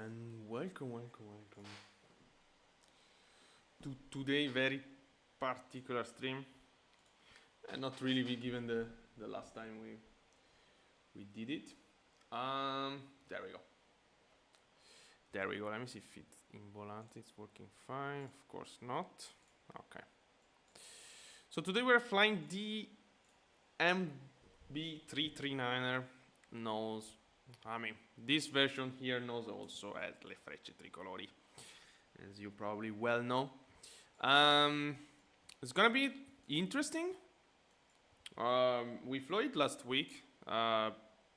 and welcome to today very particular stream, and not really given the last time we did it. There we go. Let me see if it's in Volante. It's working fine. Of course not. Okay. So today we're flying the MB-339. Knows, I mean, this version here knows also as Le Frecce Tricolori, as you probably well know. It's gonna be interesting. We flew it last week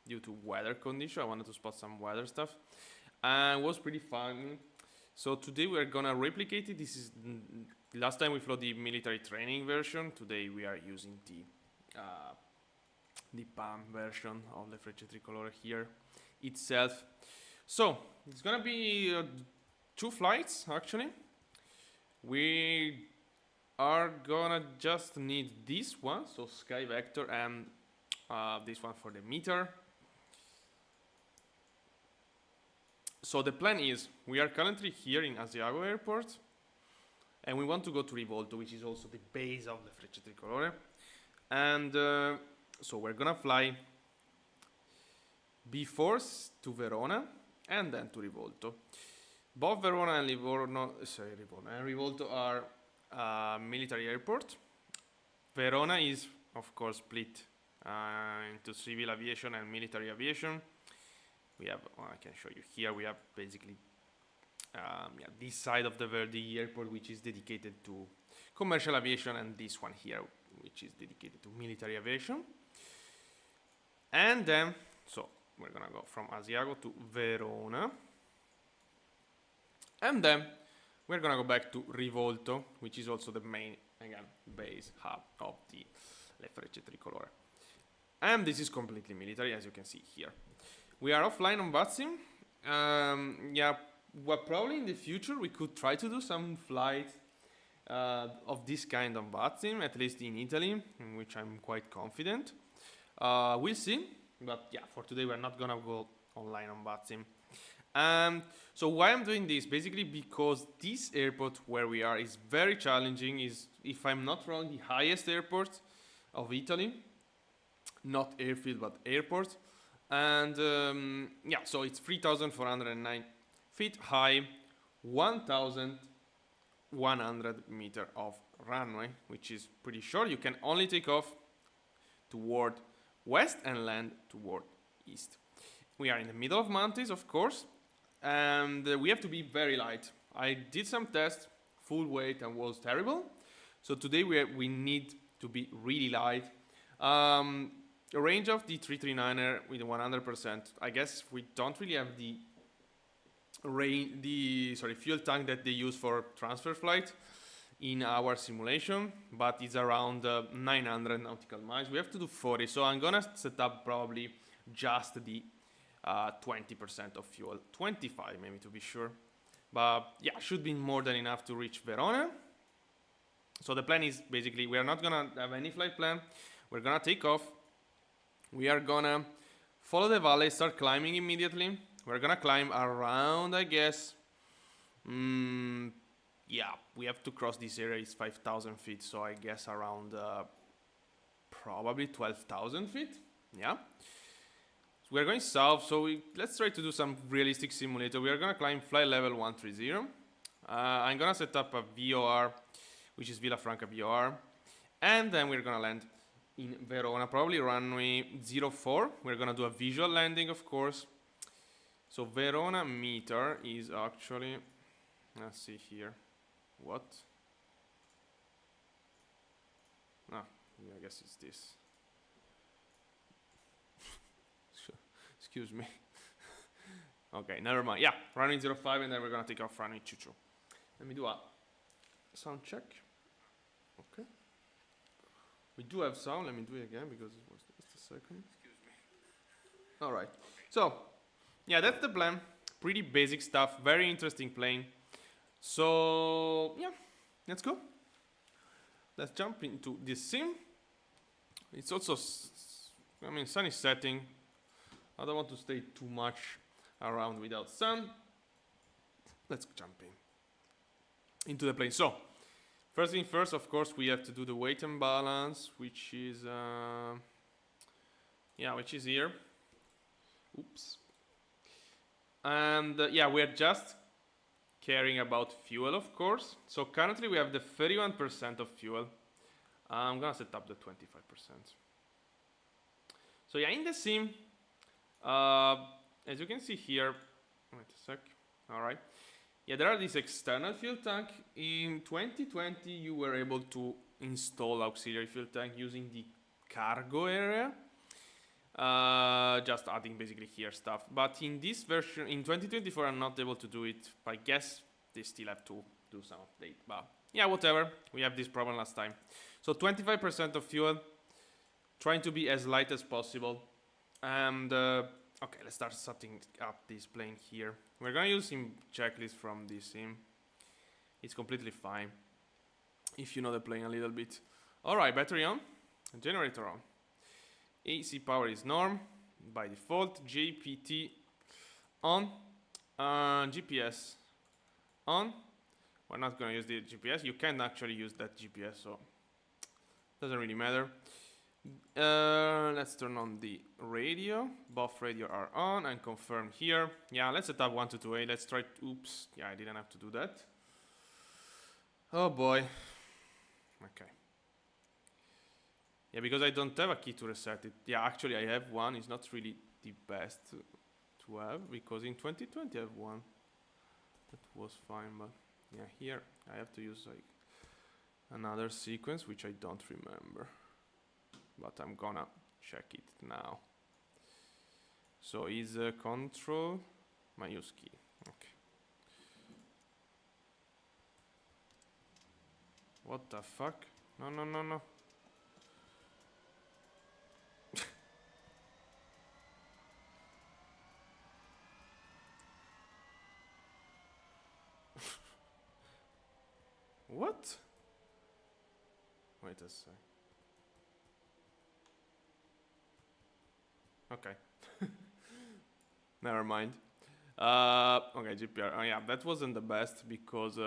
due to weather condition. I wanted to spot some weather stuff, and it was pretty fun. So today we're gonna replicate it. This is last time we flew the military training version. Today we are using the PAM version of the Frecce Tricolore here itself. So it's gonna be 2 flights actually. We are gonna just need this one, so Sky Vector, and this one for the meter. So the plan is, we are currently here in Asiago Airport, and we want to go to Rivolto, which is also the base of the Frecce Tricolore. And so we're gonna fly before to Verona and then to Rivolto. Both Verona and Rivolto are military airport. Verona is of course split into civil aviation and military aviation. We have, I can show you here, we have basically this side of the Verdi airport, which is dedicated to commercial aviation, and this one here, which is dedicated to military aviation. And then, so we're gonna go from Asiago to Verona, and then we're gonna go back to Rivolto, which is also the main, again, base hub of the Le Frecce Tricolore. And this is completely military, as you can see here. We are offline on VATSIM. Well, probably in the future we could try to do some flights of this kind on VATSIM, at least in Italy, in which I'm quite confident. We'll see, but yeah, for today we're not gonna go online on VATSIM. So why I'm doing this? Basically because this airport where we are is very challenging. Is, if I'm not wrong, the highest airport of Italy, not airfield but airport. And yeah, so it's 3,409 feet high, 1,100 meter of runway, which is pretty short. You can only take off toward west and land toward east. We are in the middle of mountains, of course, and we have to be very light. I did some tests, full weight, and was terrible. So today we need to be really light. The range of the 339er with 100%. I guess we don't really have the fuel tank that they use for transfer flight in our simulation, but it's around 900 nautical miles. We have to do 40, so I'm gonna set up probably just the 20% of fuel, 25 maybe to be sure. But yeah, should be more than enough to reach Verona. So the plan is basically we are not gonna have any flight plan. We're gonna take off. We are gonna follow the valley, start climbing immediately. We're gonna climb around, I guess, yeah, we have to cross this area, it's 5,000 feet, so I guess around probably 12,000 feet, yeah. So we're going south, so let's try to do some realistic simulator. We are gonna climb flight level 130. I'm gonna set up a VOR, which is Villafranca VOR, and then we're gonna land in Verona, probably runway 04. We're gonna do a visual landing, of course. So Verona meter is actually, let's see here, what? No, yeah, I guess it's this. Excuse me. Okay, never mind. Yeah, runway 05, and then we're gonna take off runway 22. Let me do a sound check. Okay. We do have sound. Let me do it again because it was just a second. Excuse me. All right. So, yeah, that's the plan. Pretty basic stuff. Very interesting plane. So, yeah, let's go. Let's jump into this sim. It's also, I mean, sun is setting. I don't want to stay too much around without sun. let's jump into the plane. So, first thing first, of course, we have to do the weight and balance, which is which is here. Oops. And yeah, we are just caring about fuel, of course. So currently we have the 31% of fuel. I'm gonna set up the 25%. So yeah, in the sim, as you can see here, wait a sec. All right. Yeah, there are these external fuel tank. In 2020, you were able to install auxiliary fuel tank using the cargo area. Just adding basically here stuff. But in this version, in 2024, I'm not able to do it. I guess they still have to do some update. But yeah, whatever. We have this problem last time. So 25% of fuel. Trying to be as light as possible. And okay, let's start setting up this plane here. We're gonna use sim checklist from this sim. It's completely fine if you know the plane a little bit. Alright, battery on, generator on. AC power is norm by default. JPT on. GPS on. We're not gonna use the GPS. You can actually use that GPS, so doesn't really matter. Let's turn on the radio. Both radio are on and confirm here. Yeah, let's set up 1228. Let's try. Oops. Yeah, I didn't have to do that. Oh boy. Okay. Yeah, because I don't have a key to reset it. Yeah, actually I have one. It's not really the best to have because in 2020 I have one. That was fine, but yeah, here I have to use like another sequence which I don't remember. But I'm gonna check it now. So is control my use key. Okay. What the fuck? No, no, no, no. What? Wait a sec. Okay. Never mind. Okay, GPR. Oh yeah, that wasn't the best because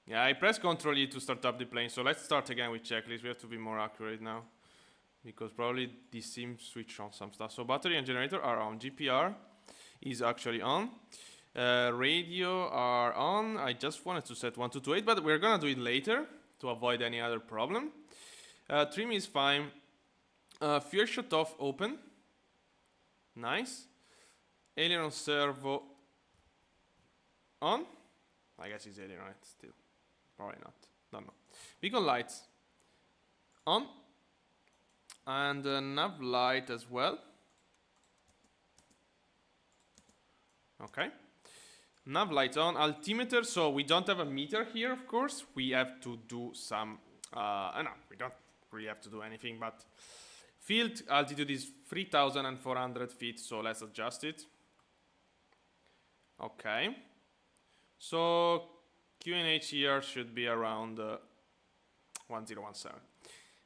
yeah, I pressed Ctrl E to start up the plane. So let's start again with checklist. We have to be more accurate now because probably this sim switched on some stuff. So battery and generator are on. GPR is actually on. Radio are on. I just wanted to set 1228, but we're gonna do it later to avoid any other problem. Trim is fine. Fuel shut off open. Nice. Aileron servo on. I guess it's aileron right still. Probably not. Don't know. Beacon lights on. And nav light as well. Okay. Nav lights on. Altimeter. So we don't have a meter here, of course. We have to do some. No, we don't really have to do anything, but. Field altitude is 3,400 feet, so let's adjust it. Okay. So QNH here should be around 1017.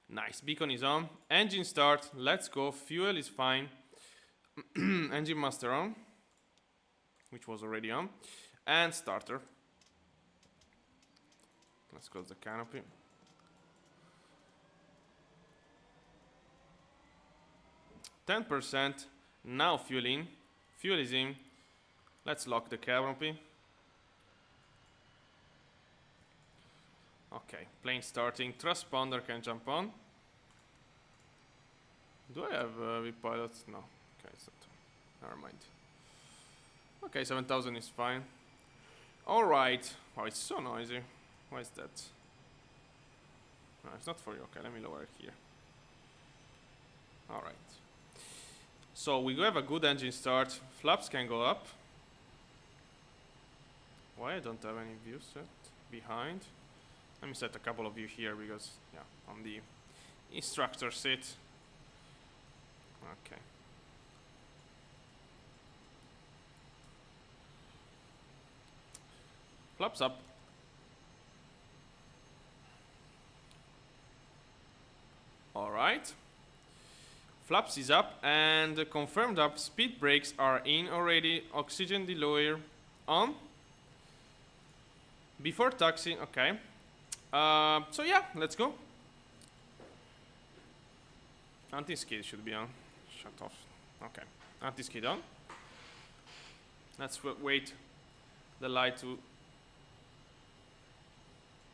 Nice. Beacon is on. Engine start. Let's go. Fuel is fine. Engine master on, which was already on. And starter. Let's close the canopy. %. Now fuel in. Fuel is in. Let's lock the canopy. Okay, plane starting. Transponder can jump on. Do I have V-pilot? No. Okay, it's not. Never mind. Okay, 7,000 is fine. Alright. Oh, it's so noisy. Why is that? No, it's not for you. Okay, let me lower it here. Alright. So we have a good engine start. Flaps can go up. Why I don't have any view set behind? Let me set a couple of view here because yeah, on the instructor seat. Okay. Flaps up. All right. Flaps is up and confirmed up. Speed brakes are in already. Oxygen deloyer on. before taxi, okay. So yeah, let's go. Anti-skid should be on. Shut off. Okay. Anti-skid on. Let's wait the light to...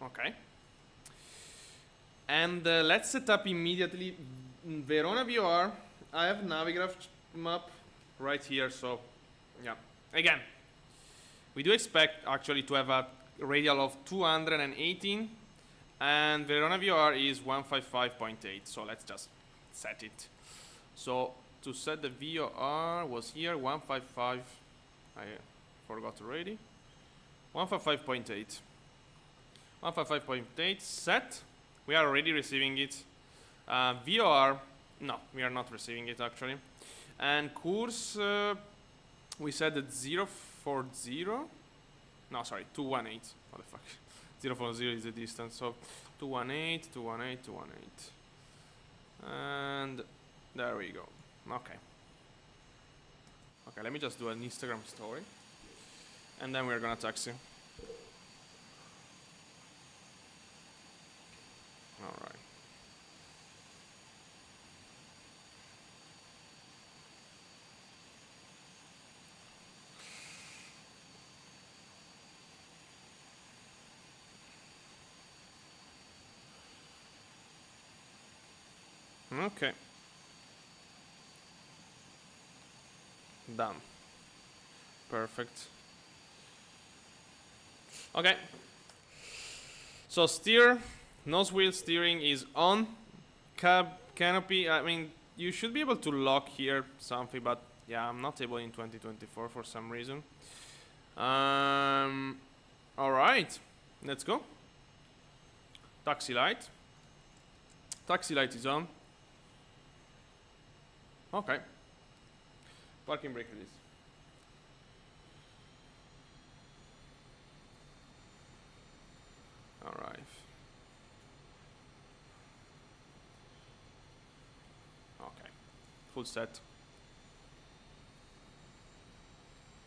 Okay. And let's set up immediately Verona VOR. I have Navigraph map right here, so yeah. Again, we do expect actually to have a radial of 218, and Verona VOR is 155.8, so let's just set it. So to set the VOR was here 155. I forgot already. 155.8. 155.8 set. We are already receiving it. VOR, no, we are not receiving it actually. And course, we set at 040. No, sorry, 218. What the fuck? 040 is the distance. So 218, 218, 218. And there we go. Okay. Okay, let me just do an Instagram story. And then we're gonna taxi. Alright. Okay. Done. Perfect. Okay. So steer, nose wheel steering is on. Cab canopy, I mean, you should be able to lock here something, but yeah, I'm not able in 2024 for some reason. Alright, let's go. Taxi light. Taxi light is on. Okay. Parking brake release. Alright. Okay. Full set.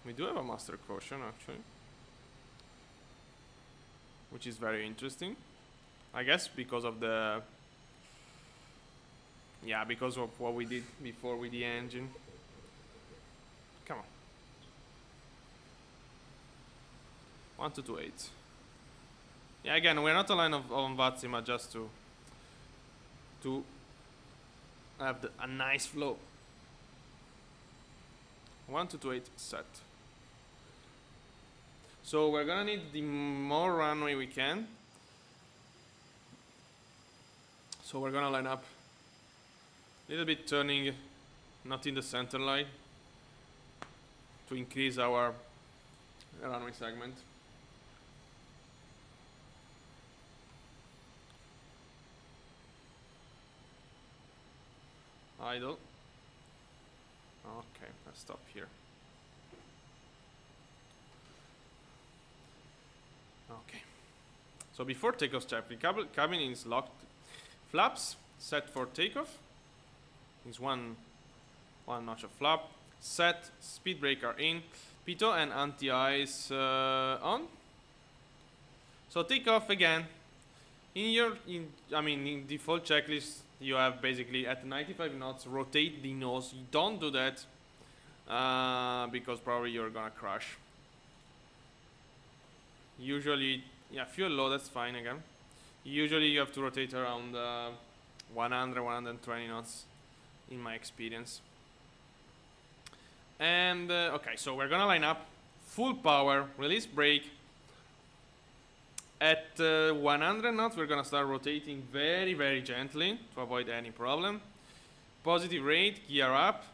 We do have a master caution actually, which is very interesting. I guess because of the... Yeah, because of what we did before with the engine. Come on. 1228. Yeah, again, we're not aligned on Vatsima just to have a nice flow. 1228 set. So we're gonna need the more runway we can. So we're gonna line up a little bit turning, not in the center line, to increase our runway segment. Idle. Okay, let's stop here. Okay. So before takeoff check, the cabin is locked. Flaps set for takeoff. Is one notch of flap. Set, speed breaker in. Pitot and anti-ice on. So takeoff again. In default checklist, you have basically at 95 knots rotate the nose. You don't do that because probably you're gonna crash. Usually, yeah, fuel low, that's fine again. Usually you have to rotate around 100, 120 knots in my experience. And okay, so we're gonna line up full power, release brake. At 100 knots, we're gonna start rotating very, very gently to avoid any problem. Positive rate, gear up.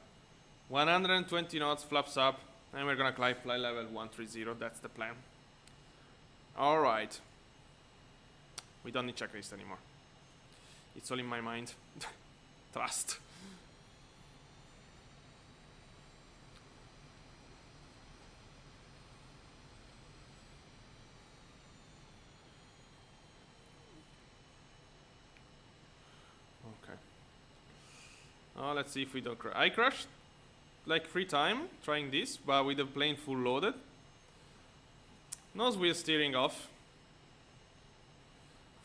120 knots, flaps up, and we're gonna climb flight level 130. That's the plan. All right. We don't need checklist anymore. It's all in my mind. Trust. Let's see if we don't crash. I crashed like 3 times trying this, but with the plane full loaded. Nose wheel steering off.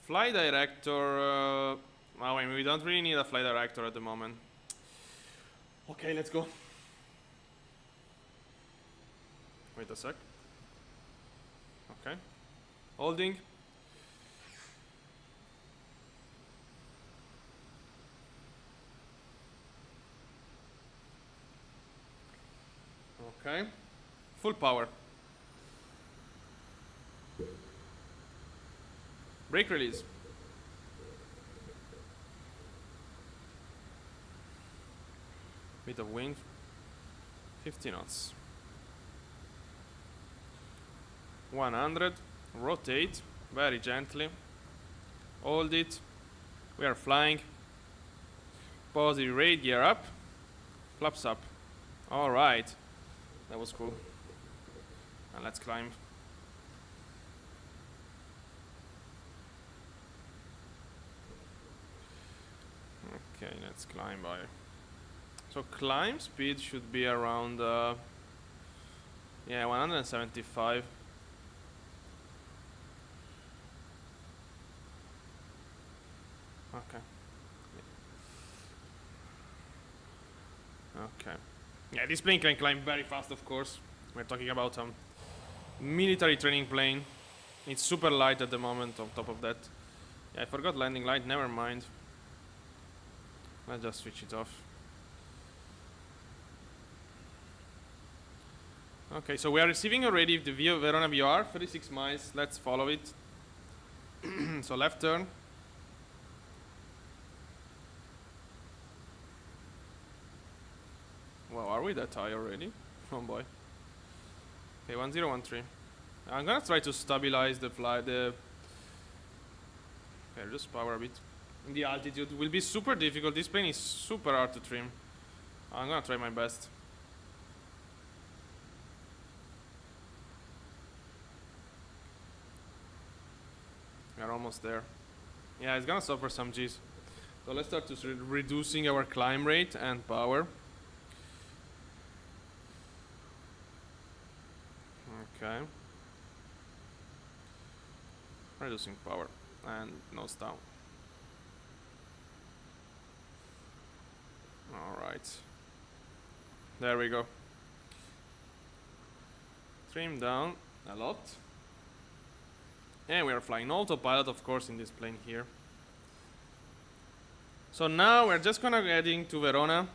Flight director. Oh, wait, we don't really need a flight director at the moment. Okay, let's go. Wait a sec. Okay. Holding. Okay. Full power. Brake release. Bit of wind. 50 knots. 100. Rotate very gently. Hold it. We are flying. Positive rate, gear up. Flaps up. Alright. That was cool. And let's climb. Okay, let's climb by. So climb speed should be around 175. Okay. Okay. Yeah, this plane can climb very fast, of course. We're talking about a military training plane. It's super light at the moment on top of that. Yeah, I forgot landing light, never mind. Let's just switch it off. Okay, so we are receiving already the Verona VR, 36 miles. Let's follow it. So left turn. Wow, are we that high already? Oh boy. Okay, 1013. I'm gonna try to stabilize the flight. Okay, just power a bit. The altitude will be super difficult. This plane is super hard to trim. I'm gonna try my best. We're almost there. Yeah, it's gonna suffer some G's. So let's start to reducing our climb rate and power. Okay. Reducing power and nose down. Alright. There we go. Trim down a lot. And we are flying autopilot, of course, in this plane here. So now we're just gonna heading to Verona,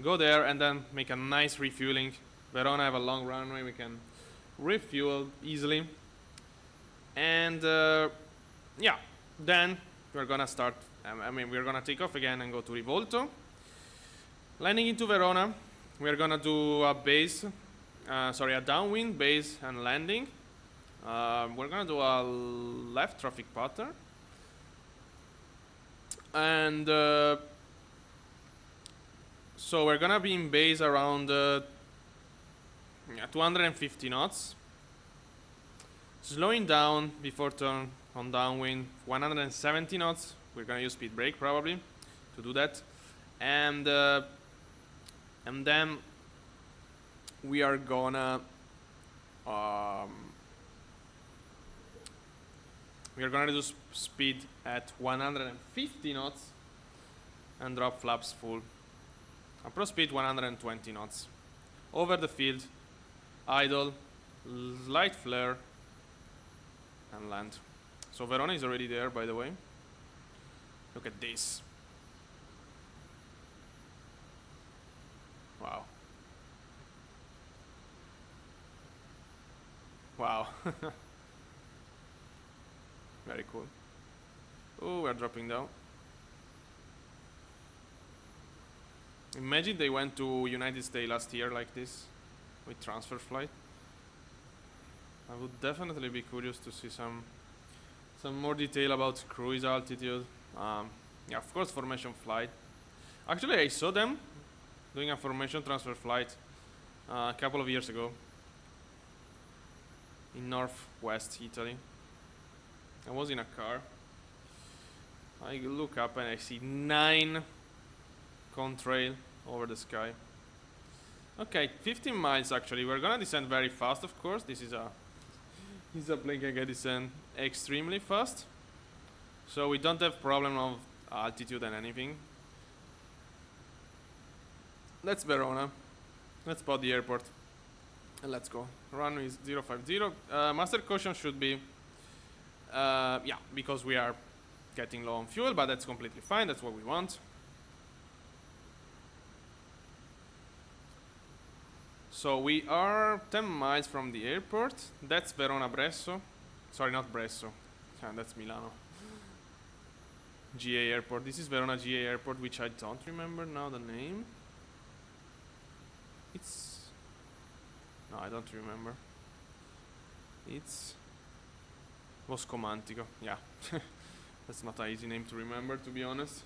go there and then make a nice refueling. Verona have a long runway, we can refuel easily. And yeah, then we're gonna start, we're gonna take off again and go to Rivolto. Landing into Verona, we're gonna do a base, a downwind base and landing. We're gonna do a left traffic pattern. And so we're gonna be in base around 250 knots. Slowing down before turn on downwind, 170 knots. We're gonna use speed brake probably to do that. And then we are gonna reduce speed at 150 knots and drop flaps full. Approach speed 120 knots. Over the field, idle, light flare, and land. So Verona is already there, by the way. Look at this. Wow. Wow. Very cool. Oh, we're dropping down. Imagine they went to United States last year like this, with transfer flight. I would definitely be curious to see some more detail about cruise altitude. Yeah, of course, formation flight. Actually, I saw them doing a formation transfer flight a couple of years ago in northwest Italy. I was in a car. I look up and I see 9 contrail over the sky. Okay, 15 miles actually. We're gonna descend very fast, of course. This is a plane can descend extremely fast. So we don't have problem of altitude and anything. That's Verona. Let's spot the airport. And let's go. Runway is 050. Master caution should be... yeah, because we are getting low on fuel, but that's completely fine. That's what we want. So we are 10 miles from the airport. That's Verona Bresso. Sorry, not Bresso. That's Milano. GA airport. This is Verona GA airport, which I don't remember now the name. It's... No, I don't remember. It's... Boscomantico. Yeah. That's not an easy name to remember, to be honest.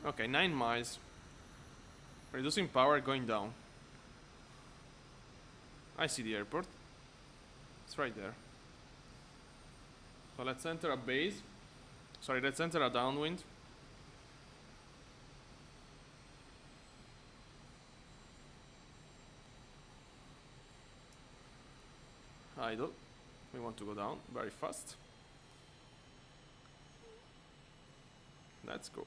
Okay, 9 miles. Reducing power, going down. I see the airport. It's right there. So let's enter a base. Sorry, let's enter a downwind. Idle. We want to go down very fast. Let's go.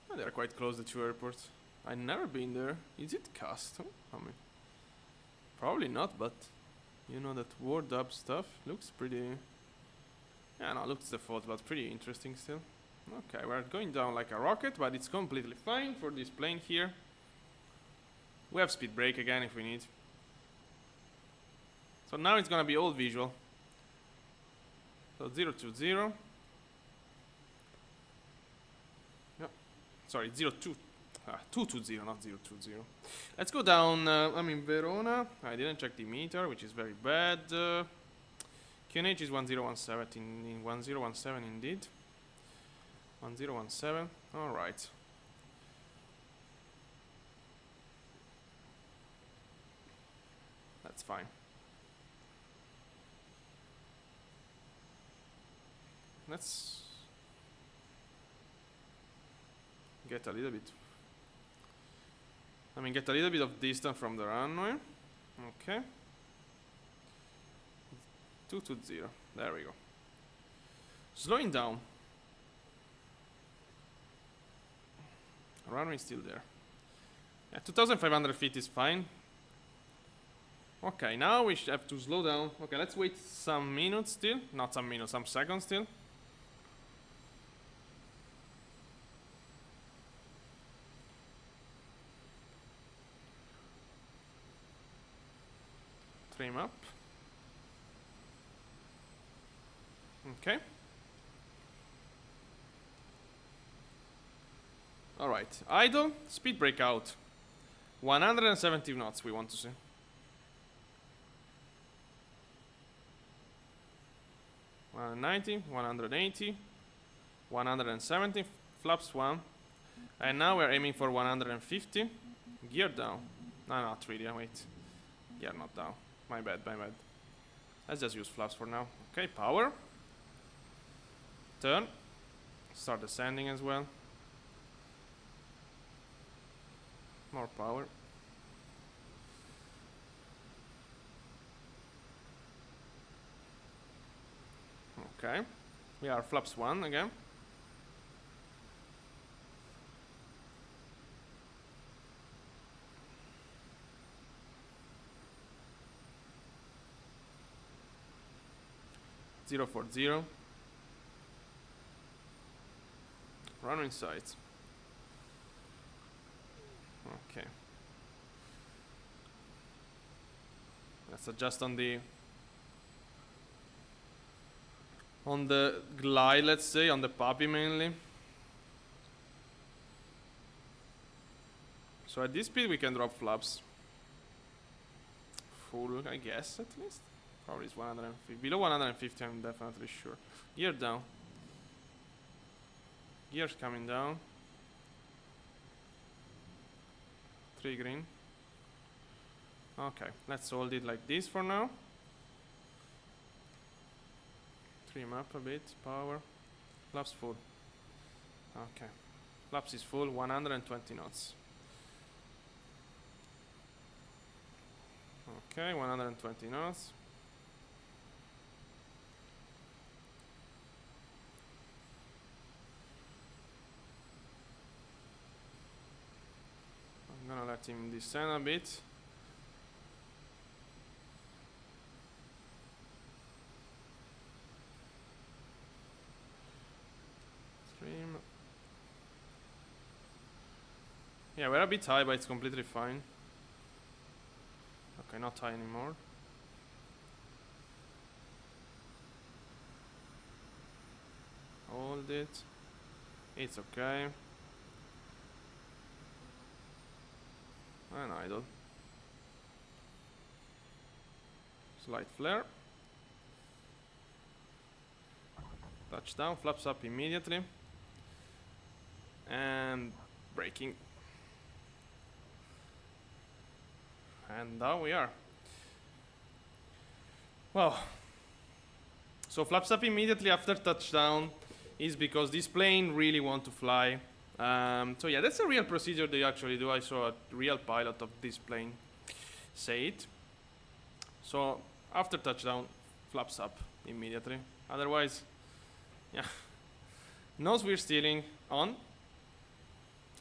Oh, they're quite close, the two airports. I've never been there. Is it custom? I mean, probably not, but you know that word up stuff looks pretty... Yeah, no, looks default, but pretty interesting still. Okay, we're going down like a rocket, but it's completely fine for this plane here. We have speed brake again if we need. So now it's gonna be all visual. So 020. Yep. Sorry, 220, not 020. Let's go down. I'm in Verona. I didn't check the meter, which is very bad. QNH is 1017. 1017 indeed. 1017. All right. That's fine. Let's get a little bit. Get a little bit of distance from the runway. Okay. 220. There we go. Slowing down. Runway is still there. Yeah, 2,500 feet is fine. Okay, now we have to slow down. Okay, let's wait some minutes still. Not some minutes, some seconds still. Trim up. Okay. Alright, idle, speed brake out. 170 knots we want to see. 190, 180, 170, flaps 1. And now we're aiming for 150. Gear down. No, not really, wait. Gear not down. My bad, my bad. Let's just use flaps for now. Okay, power. Turn. Start descending as well. More power. Okay. We are flaps 1 again. Zero 40. Runway sight. Okay. Let's adjust on the glide, let's say, on the puppy mainly. So at this speed we can drop flaps. Full, I guess, at least. Probably it's 150. Below 150 I'm definitely sure. Gear down. Gears coming down. 3 green. Okay, let's hold it like this for now. Trim up a bit, power. Flaps full. Okay. Flaps is full, 120 knots. Okay, 120 knots. I'm gonna let him descend a bit. Stream. Yeah, we're a bit high, but it's completely fine. Okay, not high anymore. Hold it. It's okay. And idle. Slight flare. Touchdown, flaps up immediately. And braking. And now we are. Well, so flaps up immediately after touchdown is because this plane really want to fly. So yeah, that's a real procedure they actually do. I saw a real pilot of this plane say it. So after touchdown, flaps up immediately. Otherwise, yeah, nose we're steering on.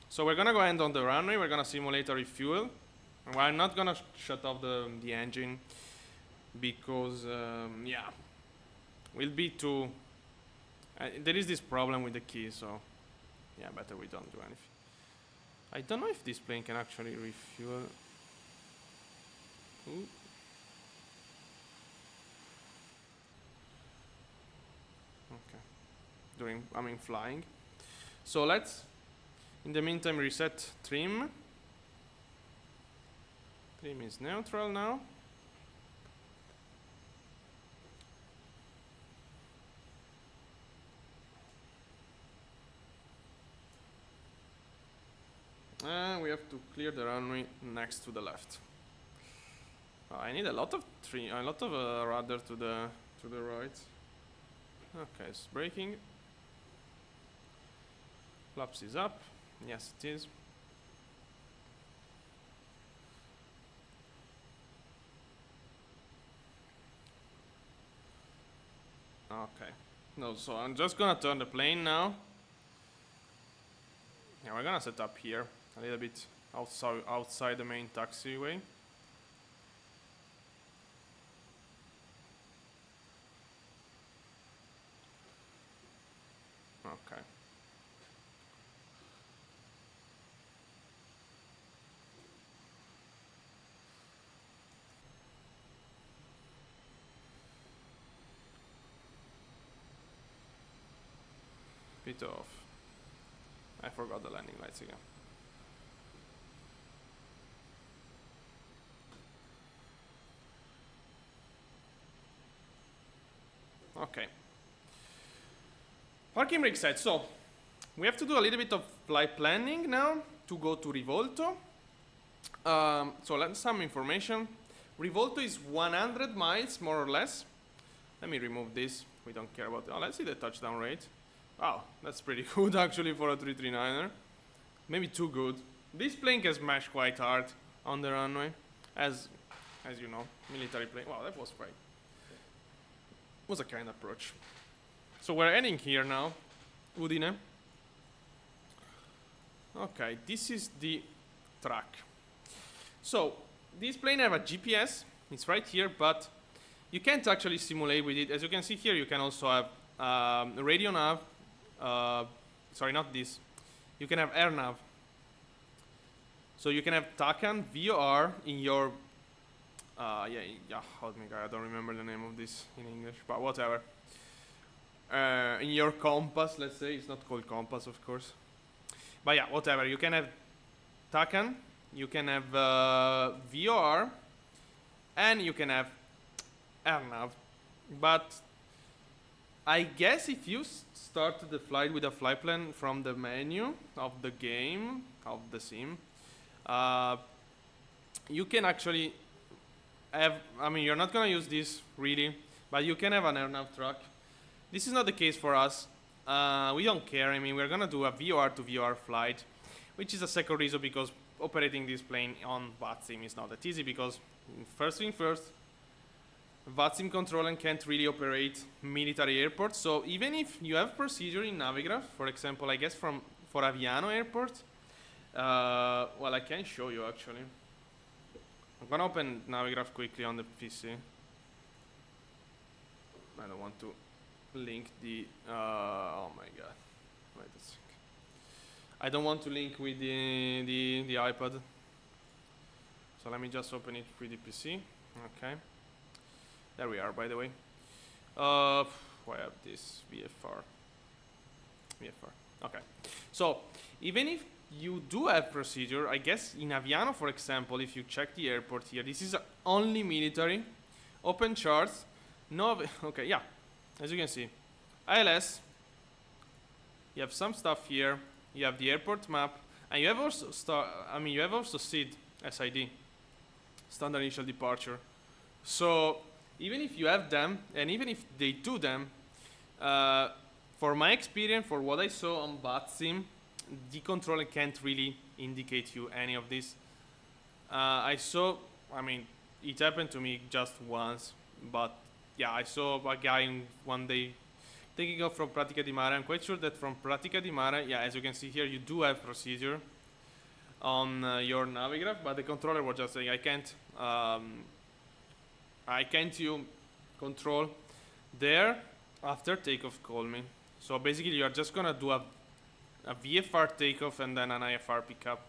So we're gonna go end on the runway. We're gonna simulate a refuel. We're not gonna shut off the engine because yeah, we'll be too. There is this problem with the key, so yeah, better we don't do anything. I don't know if this plane can actually refuel. Ooh. Okay. Flying. So let's, in the meantime, reset trim. Trim is neutral now. And we have to clear the runway next to the left. I need a lot of rudder to the right. Okay, it's braking. Flaps is up. Yes, it is. Okay. No, so I'm just gonna turn the plane now. Yeah, we're gonna set up here a little bit outside the main taxiway. Okay. Bit off. I forgot the landing lights again. Okay. Parking brake set. So we have to do a little bit of flight planning now to go to Rivolto. So let's some information. Rivolto is 100 miles more or less. Let me remove this. We don't care about it. Oh, let's see the touchdown rate. Wow, that's pretty good actually for a 339er. Maybe too good. This plane can smash quite hard on the runway, as you know, military plane. Wow, that was right. Was a kind approach. So we're heading here now, Udine. Okay, this is the track. So this plane have a GPS. It's right here, but you can't actually simulate with it. As you can see here, you can also have radio nav. Sorry, not this. You can have air nav. So you can have TACAN, VOR in your oh my god, I don't remember the name of this in English, but whatever. In your compass, let's say. It's not called compass, of course. But yeah, whatever. You can have TACAN, you can have VOR, and you can have AirNav. But I guess if you start the flight with a flight plan from the menu of the game, of the sim, you can actually have, I mean, you're not gonna use this really, but you can have an AirNav track. This is not the case for us. we don't care. I mean, we're gonna do a VOR to VOR flight, which is a second reason because operating this plane on VATSIM is not that easy, because first thing first, VATSIM controller can't really operate military airports. So even if you have procedure in Navigraph, for example, I guess for Aviano airport, well, I can show you actually. I'm gonna open Navigraph quickly on the PC. I don't want to link the oh my god, wait a sec. I don't want to link with the iPad, so let me just open it with the PC. Okay, there we are. By the way, why have this VFR? Okay, so even if you do have procedure, I guess in Aviano, for example, if you check the airport here, this is only military. Open charts. No, okay, yeah. As you can see, ILS. You have some stuff here. You have the airport map, and you have also you have also SID, standard initial departure. So even if you have them, and even if they do them, for my experience, for what I saw on VATSIM, the controller can't really indicate you any of this. I mean, it happened to me just once, but yeah, I saw a guy one day taking off from Pratica di Mare. I'm quite sure that from Pratica di Mare, yeah, as you can see here, you do have procedure on your Navigraph, but the controller was just saying, I can't you control there after takeoff, call me. So basically you are just gonna do a VFR takeoff and then an IFR pickup.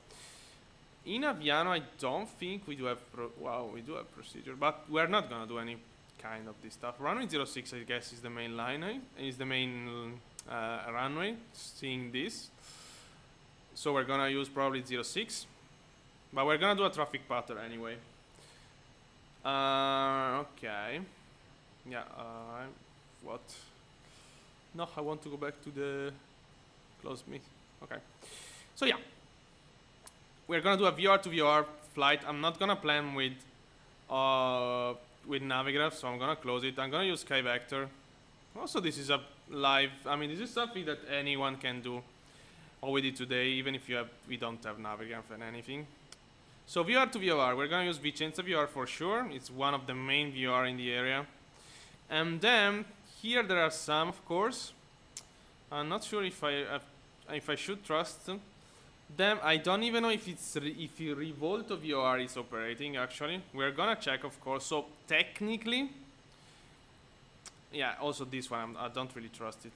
In Aviano, I don't think we do have we do have procedure, but we're not gonna do any kind of this stuff. Runway 06, I guess, is the main line, is the main runway, seeing this. So we're gonna use probably 06, but we're gonna do a traffic pattern anyway. Okay. Yeah, what? No, I want to go back to the close me. Okay. So yeah, we're gonna do a VR to VR flight. I'm not gonna plan with Navigraph, so I'm gonna close it. I'm gonna use SkyVector. Also, this is a live. I mean, this is something that anyone can do. All we did today, even if we don't have Navigraph and anything. So VR to VR, we're gonna use Vicenza VR for sure. It's one of the main VR in the area. And then here there are some, of course. I'm not sure if I should trust them. I don't even know if Rivolto VR is operating. Actually, we're gonna check, of course. So technically, yeah. Also this one, I don't really trust it.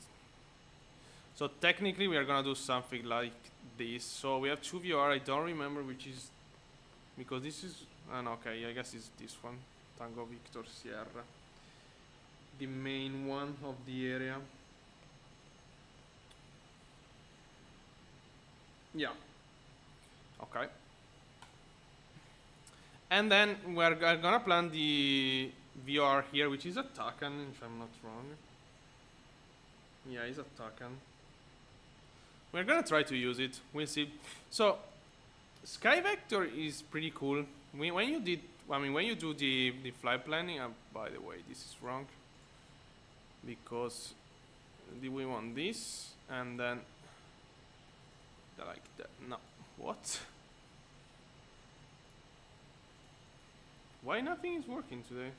So technically, we are gonna do something like this. So we have two VR. I don't remember which is, because this is. Okay, I guess it's this one. Tango Victor Sierra. The main one of the area. Yeah. Okay. And then we're gonna plan the VR here, which is a Takan, if I'm not wrong. Yeah, it's a Takan. We're gonna try to use it. We'll see. So, SkyVector is pretty cool. When you do the flight planning. By the way, this is wrong, because we want this and then. Like that. No. What? Why nothing is working today?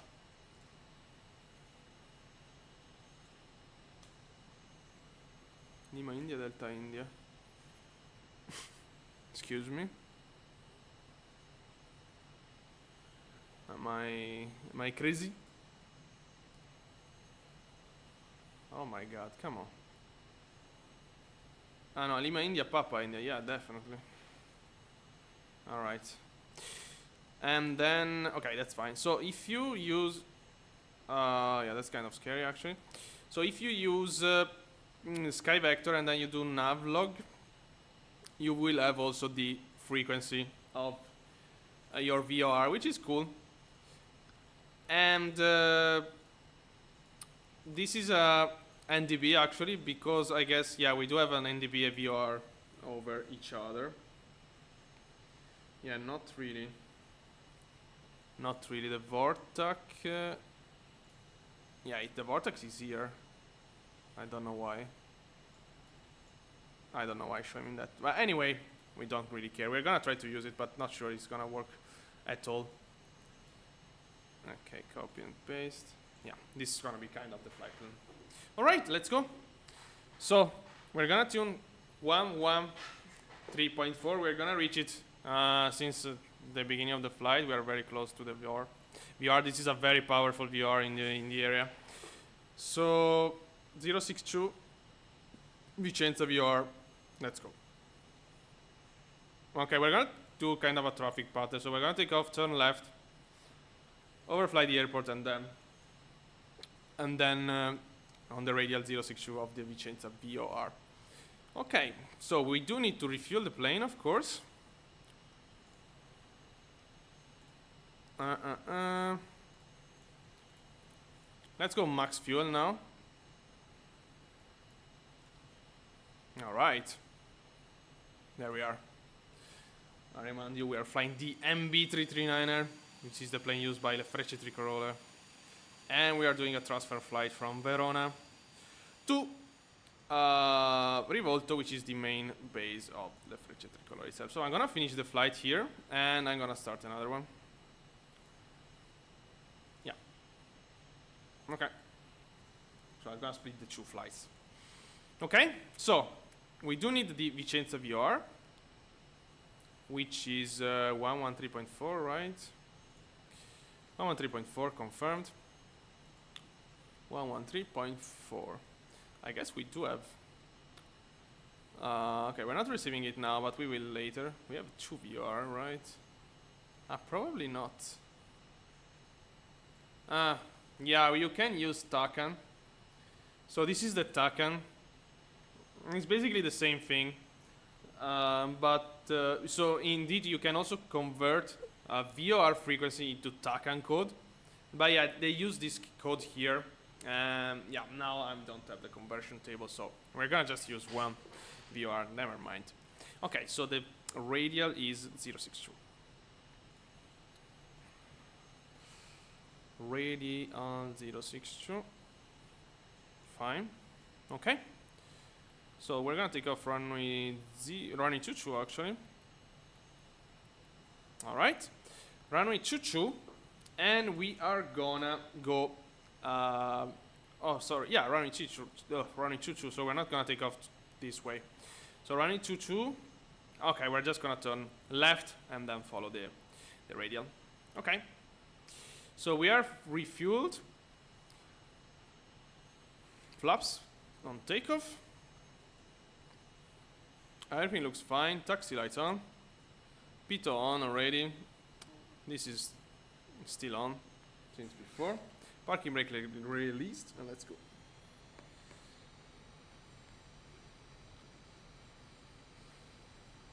Lima India, Delta India. Excuse me. Am I crazy? Oh my god, come on. Ah no, Lima India, Papa India, yeah, definitely. Alright. And then, okay, that's fine. So if you use, yeah, that's kind of scary actually. So if you use SkyVector and then you do navlog, you will have also the frequency of your VOR, which is cool. And this is a NDB actually, because I guess, yeah, we do have an NDB and VR over each other. Yeah, not really. Not really. The Vortex, yeah, the Vortex is here. I don't know why. I don't know why I'm showing that. But anyway, we don't really care. We're gonna try to use it, but not sure it's gonna work at all. Okay, copy and paste. Yeah, this is gonna be kind of the flight plan. All right, let's go. So we're gonna tune 113.4. We're gonna reach it since the beginning of the flight. We are very close to the VR. This is a very powerful VR in the area. So 062 Vicenza VR. Let's go. Okay, we're gonna do kind of a traffic pattern. So we're gonna take off, turn left, overfly the airport, and then on the radial 062 of the Vicenza VOR. Okay, so we do need to refuel the plane, of course. Let's go max fuel now. All right. There we are. I remind you, we are flying the MB-339, which is the plane used by the Frecce Tricolore. And we are doing a transfer flight from Verona to Rivolto, which is the main base of the Frecce Tricolore itself. So I'm gonna finish the flight here, and I'm gonna start another one. Yeah. Okay. So I'm gonna split the two flights. Okay, so we do need the Vicenza VR, which is 113.4, right? 113.4 confirmed. 113.4. I guess we do have. Okay, we're not receiving it now, but we will later. We have 2 VR, right? Probably not. Yeah, you can use Takan. So this is the Takan. It's basically the same thing. So indeed you can also convert VOR frequency into Takan code. But yeah, they use this code here. Yeah, now I don't have the conversion table, so we're gonna just use one VOR, never mind. Okay, so the radial is 062. Radial 062. Fine. Okay. So we're gonna take off runway 22 actually. All right, runway 22, and we are gonna go. Oh, sorry. Yeah, runway 22. So we're not gonna take off this way. So runway 22. Okay, we're just gonna turn left and then follow the radial. Okay. So we are refueled. Flaps on takeoff. Everything looks fine. Taxi lights on. Pitot on already. This is still on since before. Parking brake released, and let's go.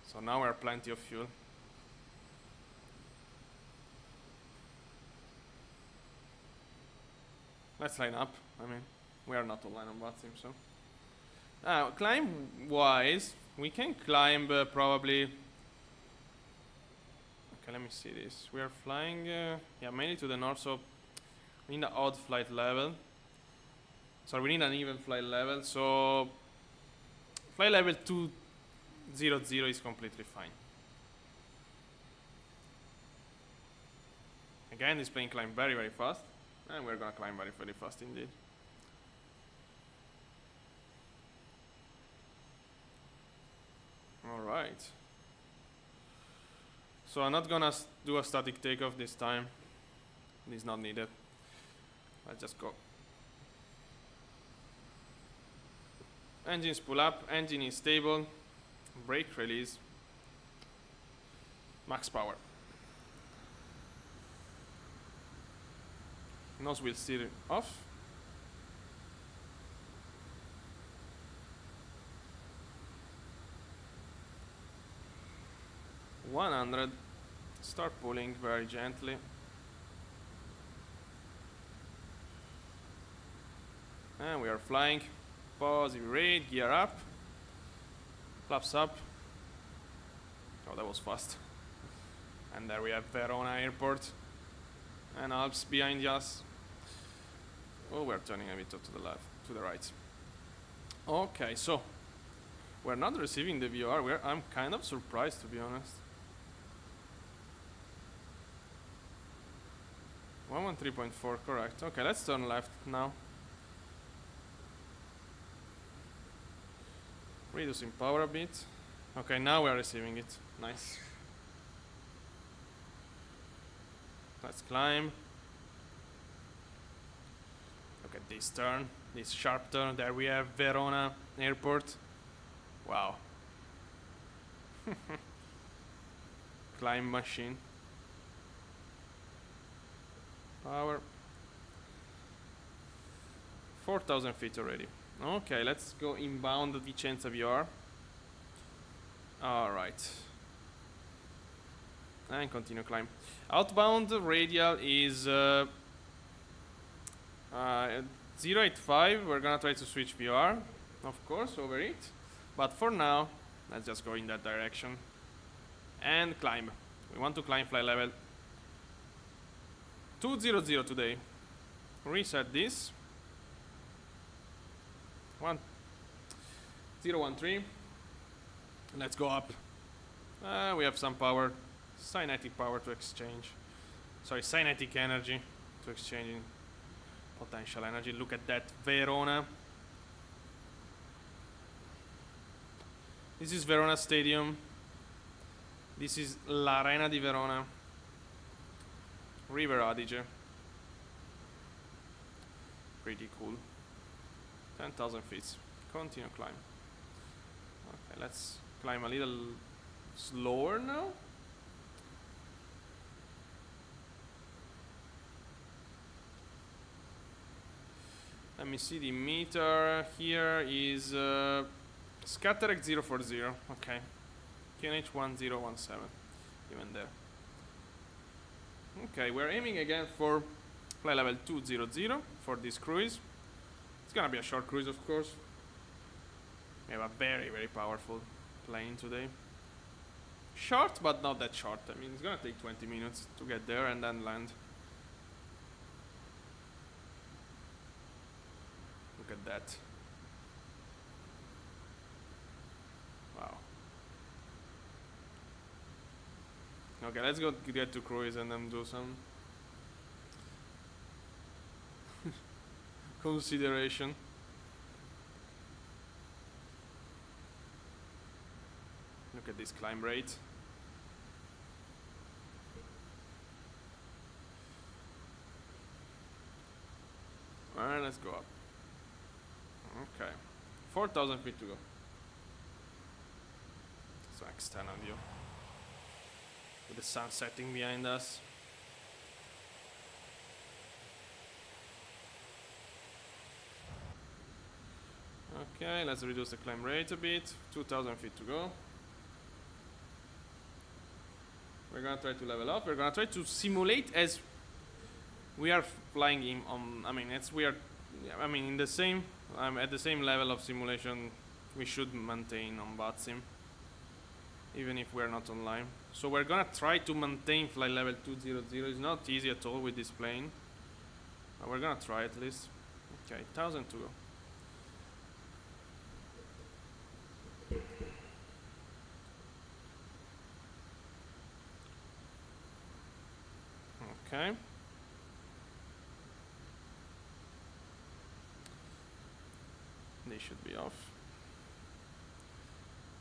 So now we have plenty of fuel. Let's line up. I mean, we are not online on WhatsApp, so. Climb wise, we can climb probably. Okay, let me see this. We are flying, yeah, mainly to the north, so we need an odd flight level. Sorry, we need an even flight level, so flight level 200 is completely fine. Again, this plane climbed very, very fast, and we're gonna climb very, very fast indeed. All right. So I'm not gonna do a static takeoff this time. It's not needed. Let's just go. Engines pull up. Engine is stable. Brake release. Max power. Nose wheel steer off. $100. Start pulling very gently. And we are flying. Positive rate, gear up. Flaps up. Oh, that was fast. And there we have Verona Airport. And Alps behind us. Oh, we're turning a bit to the left, to the right. Okay, so We're not receiving the VR. I'm kind of surprised, to be honest. 113.4, correct. Okay, let's turn left now. Reducing power a bit. Okay, now we are receiving it. Nice. Let's climb. Look at this turn, this sharp turn. There we have Verona Airport. Wow. Climb machine. Power. 4,000 feet already. Okay, let's go inbound Vicenza VR. Alright. And continue climb. Outbound radial is 085. We're gonna try to switch VR, of course, over it. But for now, let's just go in that direction. And climb. We want to climb flight level 200 today. Reset this. 1013. Let's go up. We have some power. Cynetic power to exchange. Sorry, cynetic energy to exchange in potential energy. Look at that, Verona. This is Verona Stadium. This is l'Arena di Verona. River Adige. Pretty cool. 10,000 feet. Continue climb. Okay, let's climb a little slower now. Let me see, the meter here is Scatterx 040. Okay. QNH 1017. Even there. Okay, we're aiming again for flight level 200 for this cruise. It's gonna be a short cruise, of course. We have a very, very powerful plane today. Short, but not that short. I mean, it's gonna take 20 minutes to get there and then land. Look at that. Wow. Okay, let's go get to cruise and then do some consideration. Look at this climb rate. Alright, let's go up. Okay. 4,000 feet to go. So external view. With the sun setting behind us. Okay, let's reduce the climb rate a bit. 2,000 feet to go. We're gonna try to level up. We're gonna try to simulate as we are flying in on. I mean, it's weird. I mean, in the same. I'm at the same level of simulation we should maintain on BATSIM, even if we're not online. So we're gonna try to maintain flight level 200. It's not easy at all with this plane, but we're gonna try at least. Okay, 1,000 to go. Okay. They should be off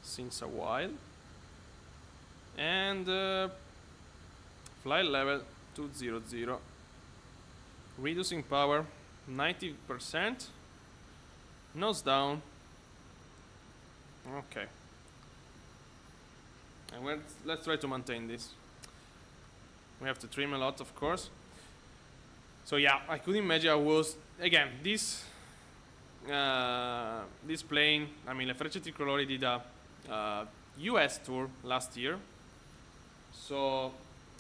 since a while. And flight level 200. Reducing power 90%. Nose down. Okay. And let's try to maintain this. We have to trim a lot, of course. So yeah, I could imagine I was again this plane. I mean, Le Frecce Tricolori did a US tour last year, so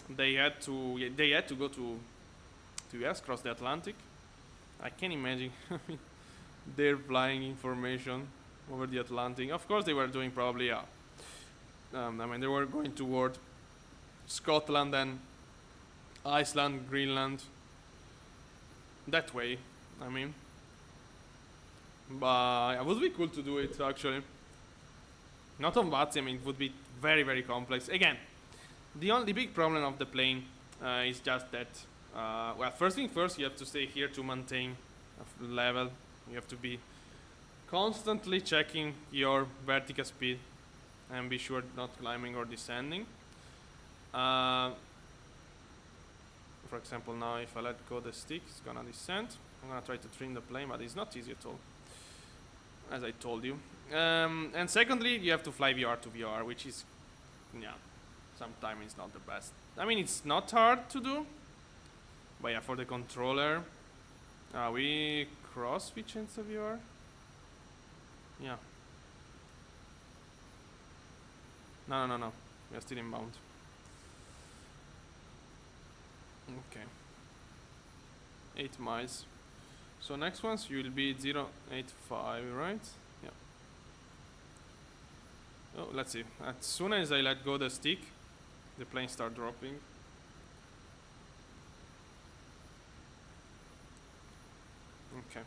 they had to go to US, cross the Atlantic. I can imagine their flying information over the Atlantic. Of course, they were doing probably I mean, they were going toward Scotland and Iceland, Greenland, that way, I mean. But it would be cool to do it, actually. Not on VATSIM, it would be very, very complex. Again, the only big problem of the plane is just that, well, first thing first, you have to stay here to maintain a level. You have to be constantly checking your vertical speed and be sure not climbing or descending. For example, now if I let go the stick, it's gonna descend. I'm gonna try to trim the plane, but it's not easy at all, as I told you. And secondly, you have to fly VR to VR, which is, yeah, sometimes it's not the best. I mean, it's not hard to do, but yeah, for the controller, we cross switch into VR. Yeah. No. We are still inbound. Okay. 8 miles. So next ones will be 085, right? Yeah. Oh, let's see. As soon as I let go the stick, the plane start dropping. Okay.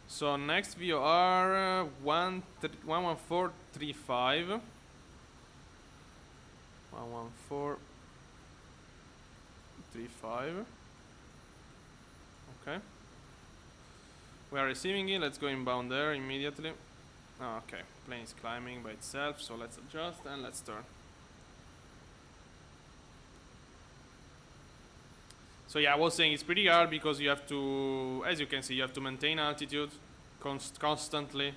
So next we are 11435. 11435. Okay. We are receiving it. Let's go inbound there immediately. Okay, plane is climbing by itself, so let's adjust and let's turn. So yeah, I was saying it's pretty hard because you have to, as you can see, you have to maintain altitude constantly,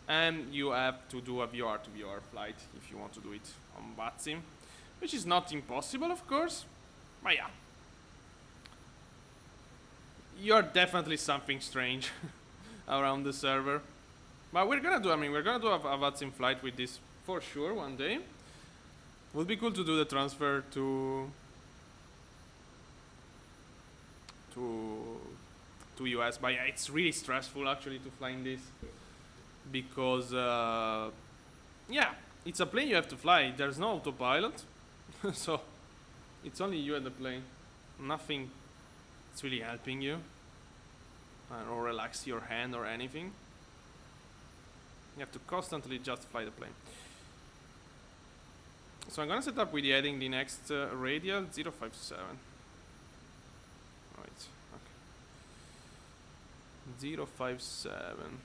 and you have to do a VR to VR flight if you want to do it on VATSIM, which is not impossible, of course, but yeah. You're definitely something strange around the server. But we're gonna do, we're gonna do a VATSIM flight with this for sure one day. Would be cool to do the transfer to US, but yeah, it's really stressful actually to fly in this because yeah, it's a plane you have to fly. There's no autopilot, so it's only you and the plane. Nothing it's really helping you or relax your hand or anything. You have to constantly just fly the plane. So I'm gonna set up with adding the next radial 057. Right, okay. 057.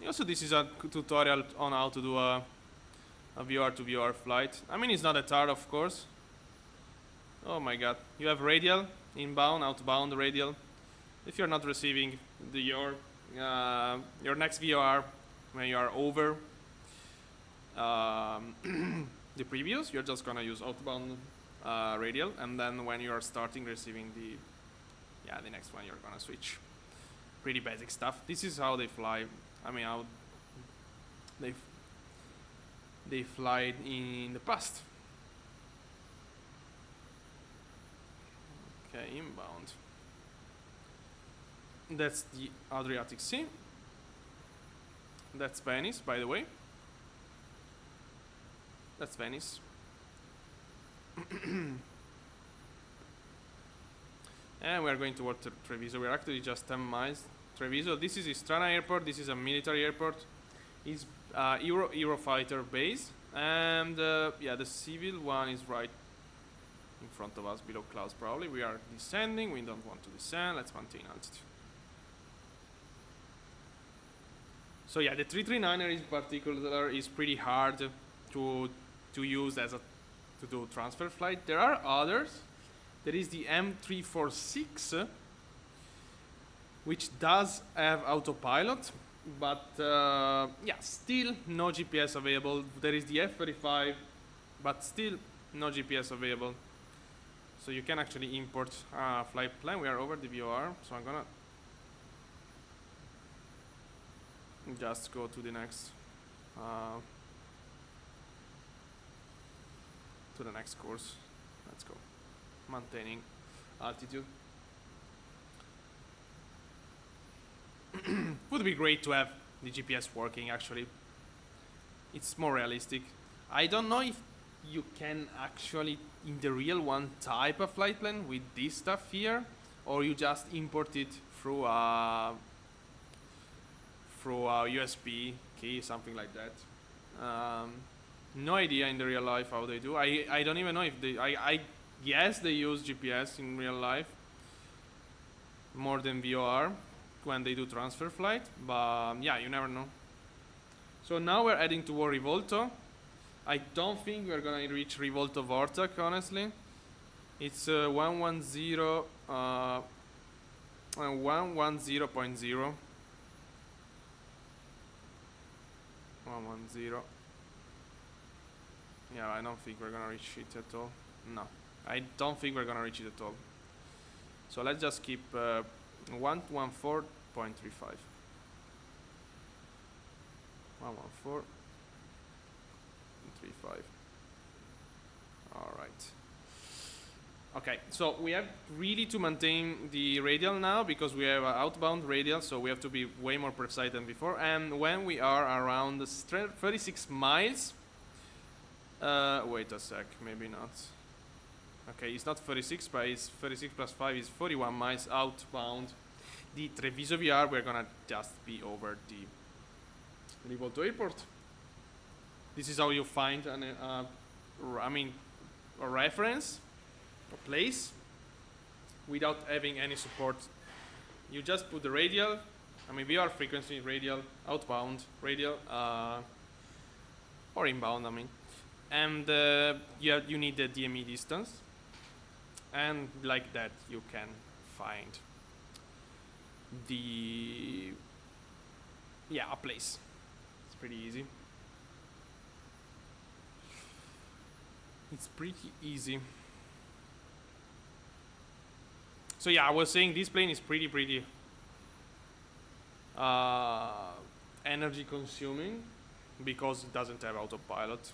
Also, this is a tutorial on how to do a VR to VR flight. I mean, it's not that hard, of course. Oh my god. You have radial, inbound, outbound radial. If you're not receiving your next VR when you are over the previous, you're just gonna use outbound radial, and then when you are starting receiving the next one, you're gonna switch. Pretty basic stuff. This is how they fly. I mean, how they flied in the past. Okay, inbound. That's the Adriatic Sea. That's Venice, by the way. That's Venice. And we are going toward Treviso. We're actually just 10 miles. Treviso. This is Istrana Airport. This is a military airport. It's Eurofighter base, and yeah, the civil one is right in front of us, below clouds probably. We are descending. We don't want to descend. Let's maintain altitude. So yeah, the 339 in particular is pretty hard to use as to do transfer flight. There are others. There is the M346, which does have autopilot, but yeah, still no GPS available. There is the F-35, but still no GPS available. So you can actually import a flight plan. We are over the VOR, so I'm gonna just go to the next course. Let's go. Maintaining altitude. Would be great to have the GPS working actually. It's more realistic. I don't know if you can actually in the real one type a flight plan with this stuff here, or you just import it through a USB key, something like that. No idea in the real life how they do. I don't even know if they. I guess they use GPS in real life more than VOR when they do transfer flight, but yeah, you never know. So now we're heading toward Rivolto. I don't think we're gonna reach Rivolto Vortex, honestly. It's 110, 110.0. 110. Yeah, I don't think we're gonna reach it at all. No, I don't think we're gonna reach it at all. So let's just keep 114.35. 114.35. All right. Okay, so we have really to maintain the radial now because we have an outbound radial, so we have to be way more precise than before. And when we are around 36 miles, wait a sec, maybe not. Okay, it's not 36, but it's 36 plus 5 is 41 miles outbound. The Treviso VR, we're gonna just be over the Rivolto airport. This is how you find a reference, a place, without having any support. You just put the radial, VR frequency, radial, outbound, radial, or inbound, and you need the DME distance, and like that you can find a place. It's pretty easy. It's pretty easy. So yeah, I was saying this plane is pretty energy consuming because it doesn't have autopilot.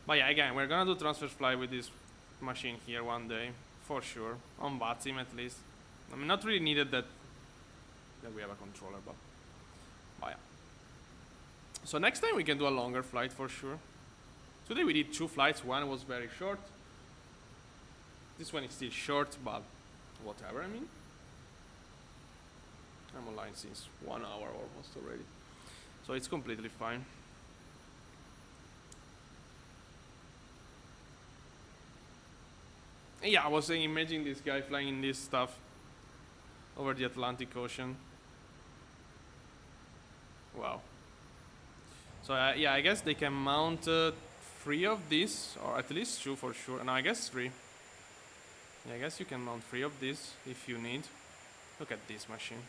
But yeah, again, we're gonna do transfer flight with this machine here one day, for sure, on VATSIM at least. Not really needed that we have a controller, but yeah. So next time we can do a longer flight for sure. Today we did 2 flights, one was very short. This one is still short, but whatever, I'm online since 1 hour almost already. So it's completely fine. Yeah, I was saying, imagine this guy flying in this stuff over the Atlantic Ocean. Wow. So yeah, I guess they can mount 3 of these, or at least 2 for sure. No, I guess 3. Yeah, I guess you can mount 3 of these if you need. Look at this machine.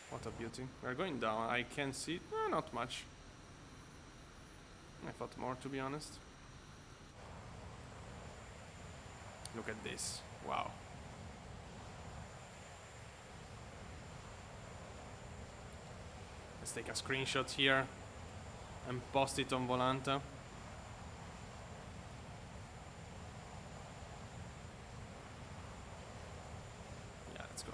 What a beauty. We're going down. I can see not much. I thought more, to be honest. Look at this. Wow. Let's take a screenshot here and post it on Volanta. Yeah, let's go.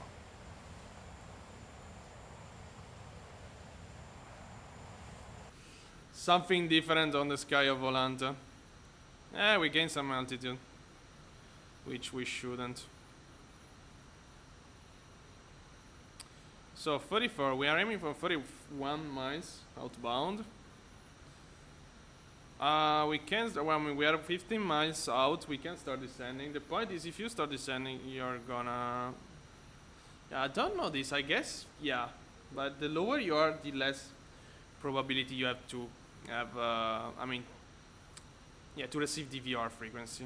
Something different on the sky of Volanta. We gained some altitude, which we shouldn't. So 34, we are aiming for 31 miles outbound. We can, we are 15 miles out, we can start descending. The point is, if you start descending, you're gonna... I don't know this, I guess, yeah. But the lower you are, the less probability you have to have, to receive the VR frequency.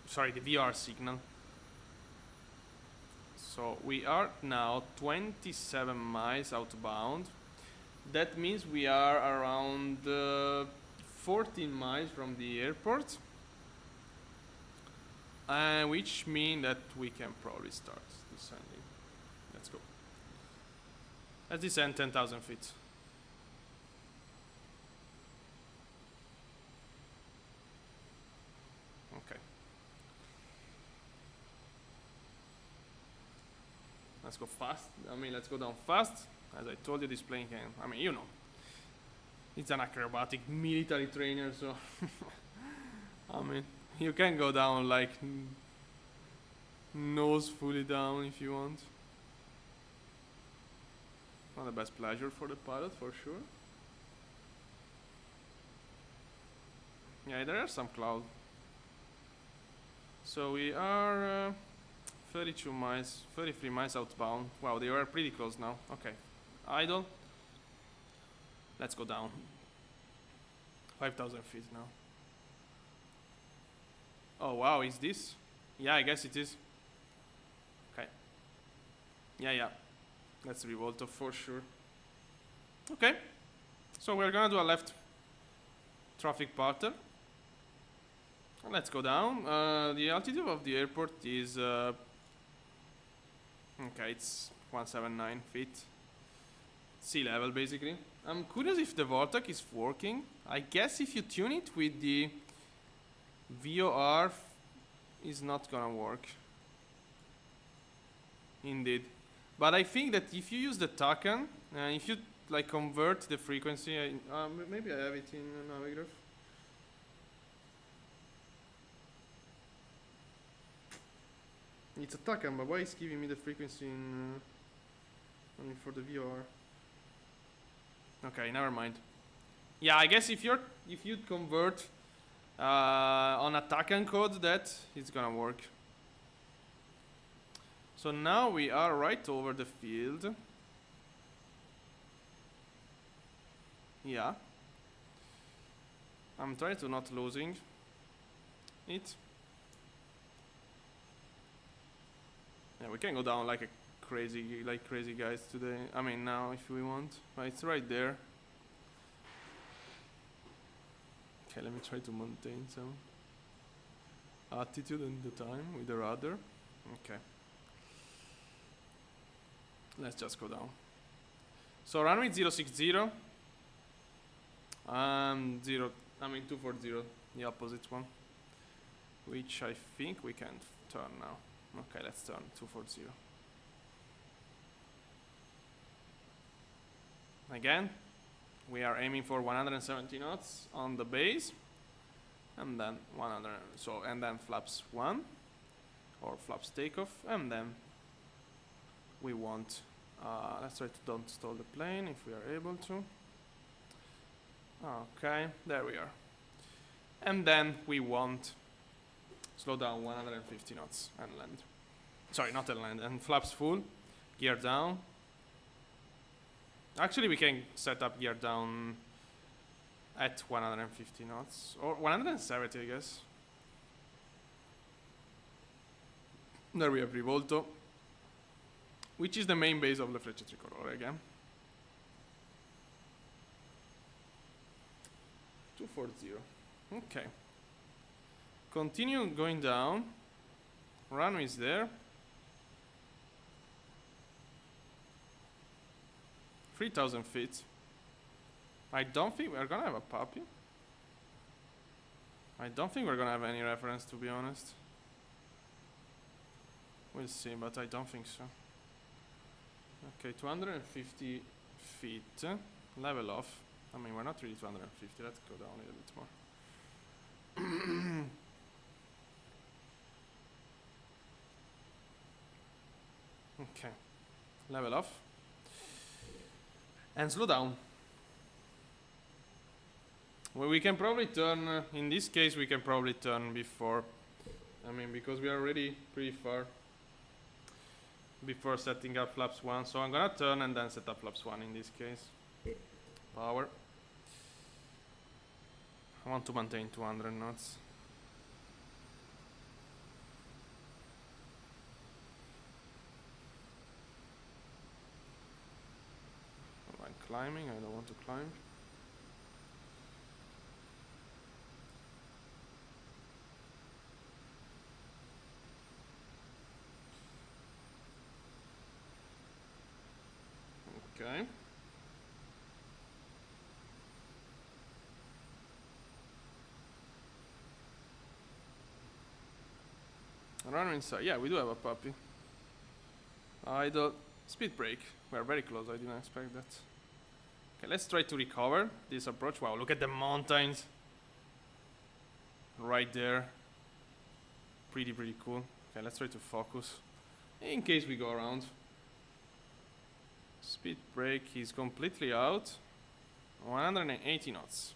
Sorry, the VR signal. So we are now 27 miles outbound. That means we are around 14 miles from the airport, which means that we can probably start descending. Let's go. Let's descend 10,000 feet. Okay. Let's go fast. Let's go down fast. As I told you, this plane can, it's an acrobatic military trainer, so you can go down like nose fully down if you want. Not the best pleasure for the pilot, for sure. Yeah, there are some clouds. So we are 32 miles, 33 miles outbound. Wow, they are pretty close now. Okay, idle. Let's go down. 5,000 feet now. Oh wow, is this? Yeah, I guess it is. Okay. Yeah. That's Rivolto for sure. Okay. So we're gonna do a left traffic pattern. Let's go down. The altitude of the airport is okay, it's 179 feet. Sea level basically. I'm curious if the Vortex is working. I guess if you tune it with the VOR is not gonna work. Indeed. But I think that if you use the TACAN, if you like convert the frequency, maybe I have it in Navigraph. It's a TACAN, but why is giving me the frequency in for the VOR? Okay, never mind. Yeah, I guess if you convert on a TACAN code, that it's gonna work. So now we are right over the field. Yeah. I'm trying to not losing it. Yeah, we can go down like crazy guys today. I mean now if we want. But it's right there. Okay, let me try to maintain some attitude and the time with the rudder. Okay. Let's just go down. So runway 060. 240, the opposite one. Which I think we can turn now. Okay, let's turn 240. Again, we are aiming for 170 knots on the base, and then 100. And then flaps 1 or flaps takeoff, and then we want. Let's try to don't stall the plane if we are able to. Okay, there we are. And then we want slow down 150 knots and land. Sorry, not and land. And flaps full, gear down. Actually, we can set up gear down at 150 knots. Or 170, I guess. There we have Rivolto, which is the main base of the Frecce Tricolore again. 240. Okay. Continue going down. Runway is there. 3,000 feet. I don't think we're gonna have a puppy. I don't think we're gonna have any reference, to be honest. We'll see, but I don't think so. Okay, 250 feet. Level off. I mean, we're not really 250. Let's go down a little bit more. Okay. Level off. And slow down. Well, we can probably turn, in this case, we can probably turn before. I mean, because we are already pretty far before setting up flaps 1. So I'm gonna turn and then set up flaps 1 in this case. Power. I want to maintain 200 knots. I'm climbing, I don't want to climb. Okay. Runner inside. Yeah, we do have a puppy. Idle. Speed brake. We are very close. I didn't expect that. Okay, let's try to recover this approach. Wow, look at the mountains. Right there. Pretty cool. Okay, let's try to focus. In case we go around. Speed brake is completely out. 180 knots.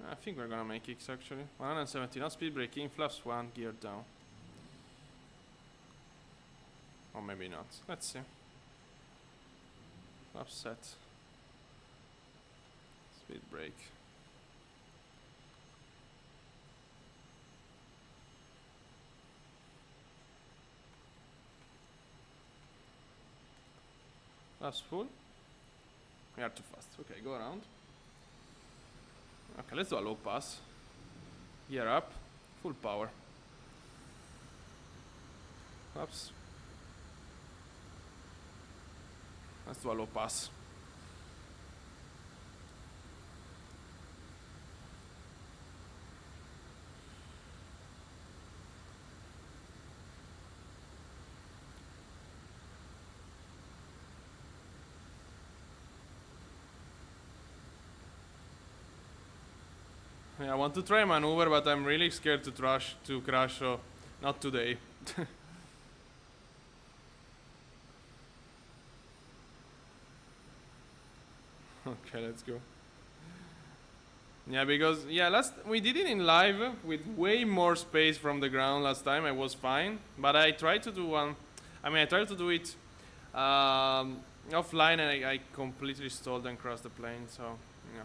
I think we're gonna make it actually. 170 knots, speed braking, flaps 1, gear down. Or maybe not. Let's see. Flaps set. Speed brake. Flaps full. We are too fast. Okay, go around. Okay, let's do a low pass. Gear up. Full power. Flaps. Let's do a low pass. Yeah, I want to try a maneuver, but I'm really scared to crash, so not today. Okay, let's go. Yeah, because we did it in live with way more space from the ground last time. I was fine, but I tried to do one. I tried to do it offline, and I completely stalled and crashed the plane. So yeah.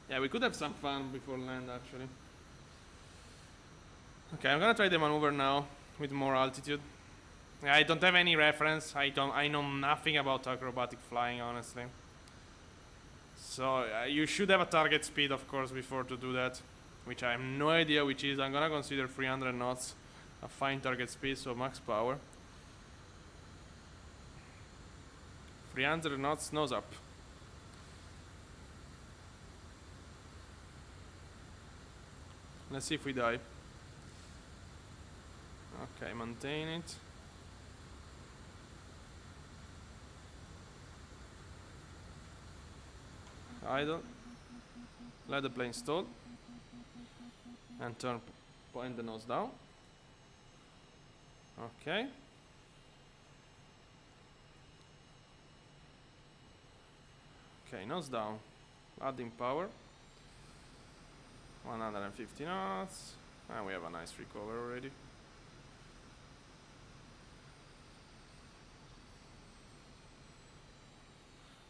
Yeah, we could have some fun before land actually. Okay, I'm gonna try the maneuver now with more altitude. I don't have any reference. I know nothing about acrobatic flying, honestly. So you should have a target speed, of course, before to do that, which I have no idea which is. I'm gonna consider 300 knots a fine target speed, so max power. 300 knots, nose up. Let's see if we die. Okay, maintain it. Idle. Let the plane stall. And point the nose down. Okay. Okay, nose down. Adding power. 150 knots. And we have a nice recover already.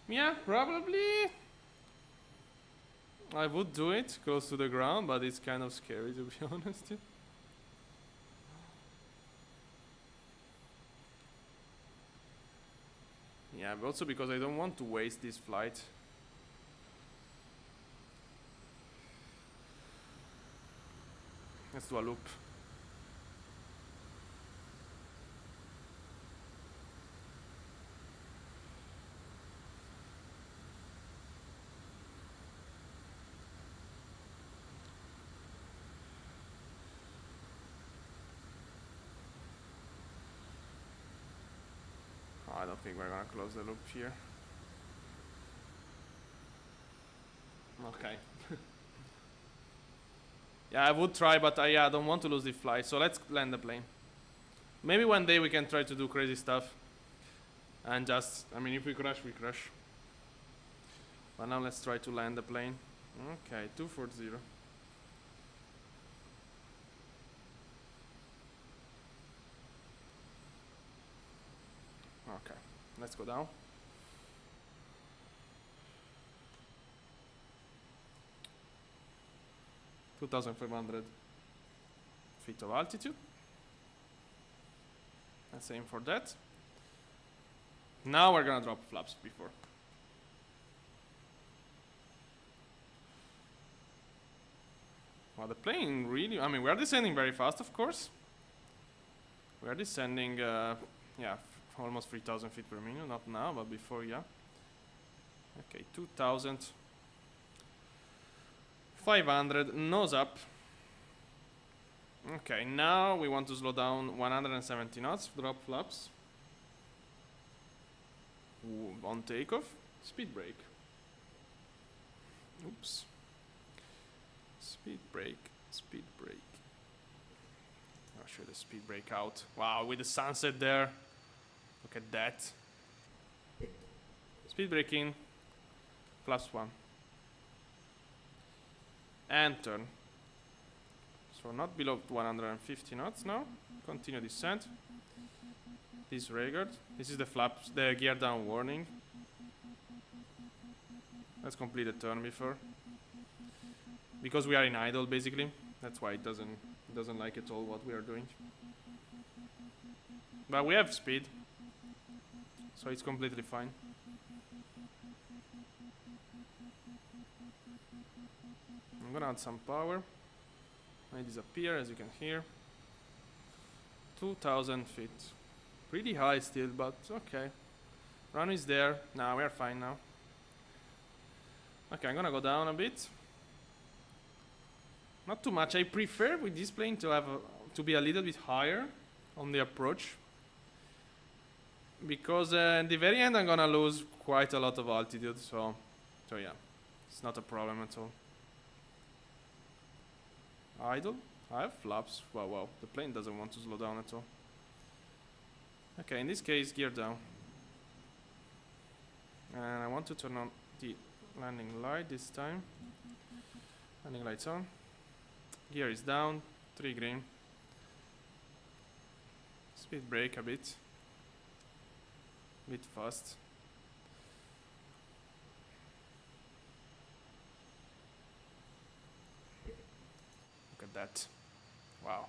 Yeah, probably I would do it close to the ground, but it's kind of scary, to be honest. Yeah, but also because I don't want to waste this flight. Let's do a loop. I don't think we're gonna close the loop here. Okay. Yeah, I would try, but I don't want to lose the flight, so let's land the plane. Maybe one day we can try to do crazy stuff. And just, if we crash, we crash. But now let's try to land the plane. Okay, 240. Okay, let's go down. (2,500 feet of altitude). Let's aim for that. Now we're gonna drop flaps before. Well, the plane really, we are descending very fast, of course. We are descending, almost 3,000 feet per minute, not now, but before, yeah. Okay, 2,500, nose up. Okay, now we want to slow down 170 knots, drop flaps. On takeoff, speed brake. Oops. Speed brake, speed brake. I'll show the speed brake out. Wow, with the sunset there. Look at that. Speed braking, flaps 1. And turn. So not below 150 knots now. Continue descent. Disregard. This is the flaps, the gear down warning. Let's complete the turn before. Because we are in idle basically. That's why it doesn't like at all what we are doing. But we have speed. So it's completely fine. I'm gonna add some power. May disappear as you can hear. 2000 feet. Pretty high still, but okay. Run is there. Nah, we are fine now. Okay, I'm gonna go down a bit. Not too much. I prefer with this plane to have to be a little bit higher on the approach. Because in the very end I'm gonna lose quite a lot of altitude, so yeah. It's not a problem at all. Idle? I have flaps. Wow, the plane doesn't want to slow down at all. Okay, in this case, gear down. And I want to turn on the landing light this time. Landing lights on. Gear is down, 3 green. Speed brake a bit. Bit fast. Look at that. Wow.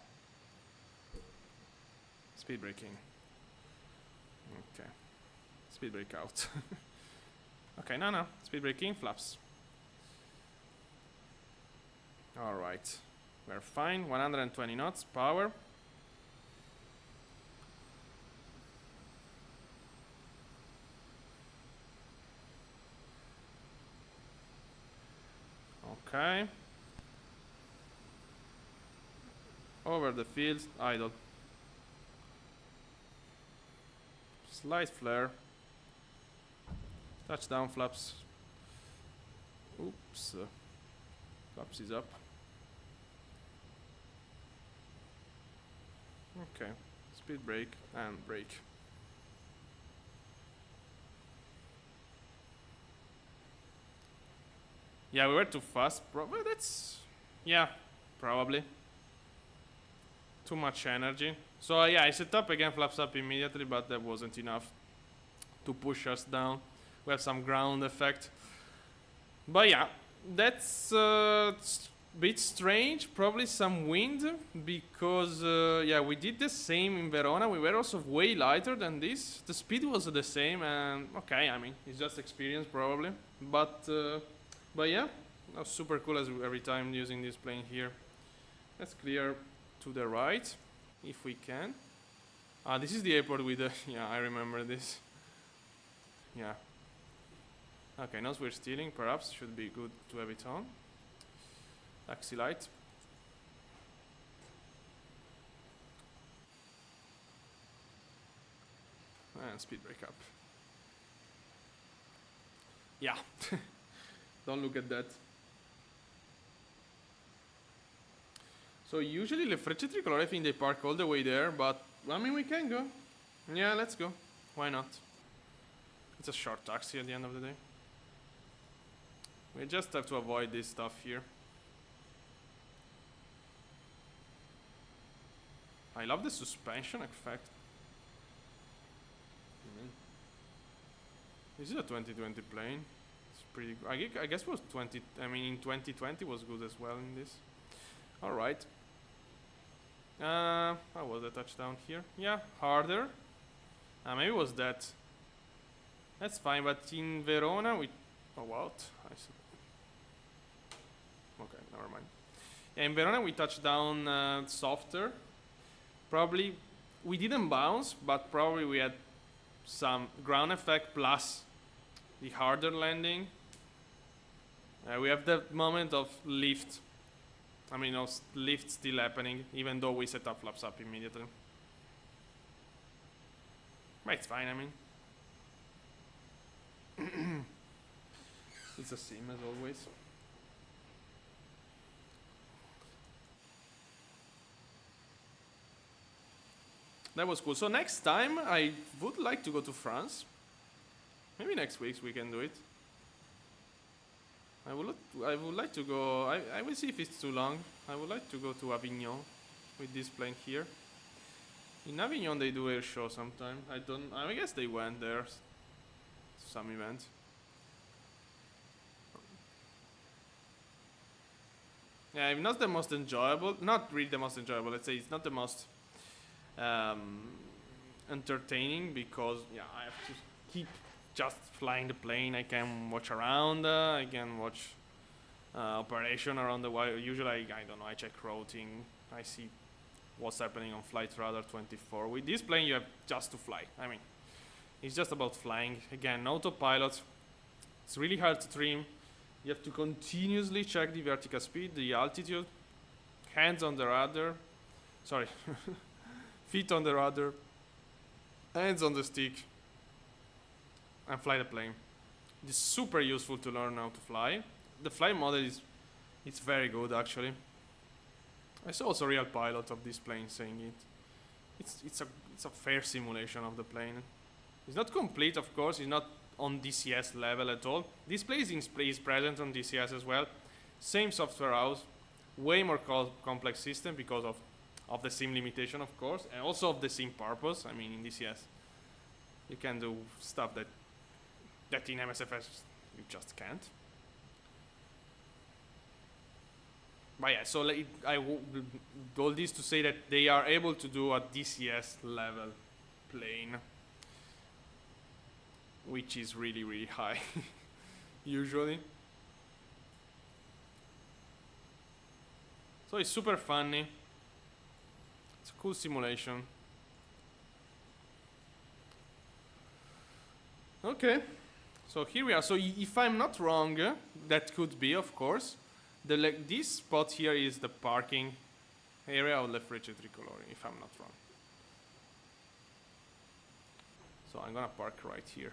Speed braking. Okay. Speed brake out. Okay, no. Speed braking, flaps. Alright. We're fine. 120 knots, power. Okay. Over the field, idle. Slight flare. Touchdown flaps. Oops. Flaps is up. Okay. Speed brake and brake. Yeah, we were too fast. Probably that's... Yeah, probably. Too much energy. So yeah, I set up again, flaps up immediately, but that wasn't enough to push us down. We have some ground effect. But yeah, that's a bit strange. Probably some wind, because yeah, we did the same in Verona. We were also way lighter than this. The speed was the same, and okay, I mean, it's just experience probably. But yeah, that was super cool as every time using this plane here. Let's clear to the right, if we can. This is the airport with the... Yeah, I remember this. Yeah. Okay, nose we're stealing, perhaps. Should be good to have it on. Taxi light. And speed brake up. Yeah. Don't look at that. So usually le frecce tricolore, I think they park all the way there, but I mean we can go. Yeah, let's go. Why not? It's a short taxi at the end of the day. We just have to avoid this stuff here. I love the suspension effect. This is a 2020 plane. It's pretty good. I guess it was 20. I mean, in 2020 was good as well in this. All right. How was the touchdown here? Yeah, harder. Maybe it was that. That's fine, but in Verona we... Oh, what? I see. Okay, never mind. Yeah, in Verona we touched down softer. Probably we didn't bounce, but probably we had some ground effect plus the harder landing. We have that moment of lift. I mean, lift still happening, even though we set up flaps up immediately. But it's fine, I mean. It's a sim as always. That was cool. So next time I would like to go to France. Maybe next week we can do it. I would like to go. I will see if it's too long. I would like to go to Avignon with this plane here. In Avignon they do air show sometime. I guess they went there to some event. Yeah, it's not the most enjoyable. Not really the most enjoyable. Let's say it's not the most entertaining because I have to keep just flying the plane. I can watch around. I can watch operation around the wire. Usually, I don't know. I check routing. I see what's happening on Flight Radar 24. With this plane, you have just to fly. I mean, it's just about flying. Again, autopilot. It's really hard to trim. You have to continuously check the vertical speed, the altitude, hands on the rudder. Sorry, feet on the rudder, hands on the stick, and fly the plane. It's super useful to learn how to fly. The flight model it's very good actually. I saw also a real pilot of this plane saying it. It's a fair simulation of the plane. It's not complete, of course. It's not on DCS level at all. This plane is present on DCS as well. Same software house, way more complex system because of the sim limitation, of course, and also of the sim purpose. I mean, in DCS, you can do stuff that in MSFS you just can't. But yeah, so all this to say that they are able to do a DCS level plane, which is really, really high, usually. So it's super funny. It's a cool simulation. Okay, so here we are. So if I'm not wrong, that could be, of course, this spot here is the parking area of Le Frecce Tricolore, if I'm not wrong. So I'm gonna park right here.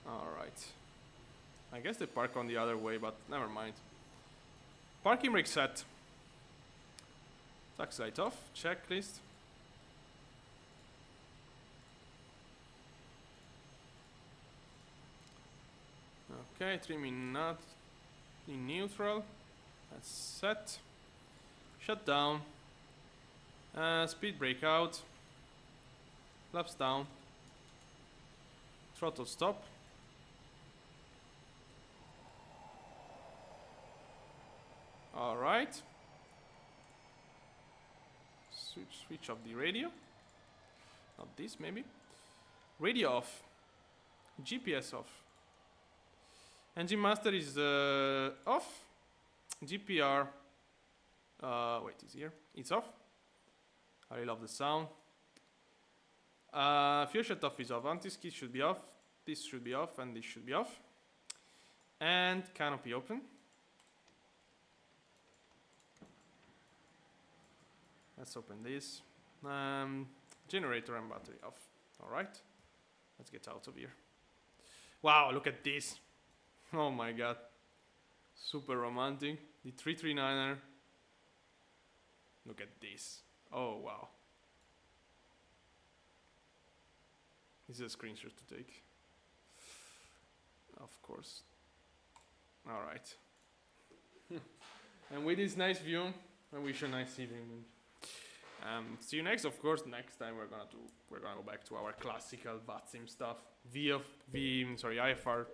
Alright. I guess they park on the other way, but never mind. Parking brake set. Tax light off. Checklist. Okay, trimming not in neutral. That's set. Shut down. Speed brake out. Flaps down. Throttle stop. Alright. Switch off the radio. Not this, maybe. Radio off. GPS off. Engine master is off. GPR. Wait, it's here. It's off. I really love the sound. Fuel shut off is off. Anti-skid should be off. This should be off, and this should be off. And canopy open. Let's open this. Generator and battery off. Alright. Let's get out of here. Wow, look at this. Oh my god. Super romantic. The 339er. Look at this. Oh wow. This is a screenshot to take. Of course. Alright. And with this nice view, I wish you a nice evening. See you next. Of course, next time we're gonna go back to our classical VATSIM stuff. IFR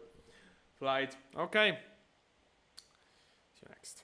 flight. Okay. See you next.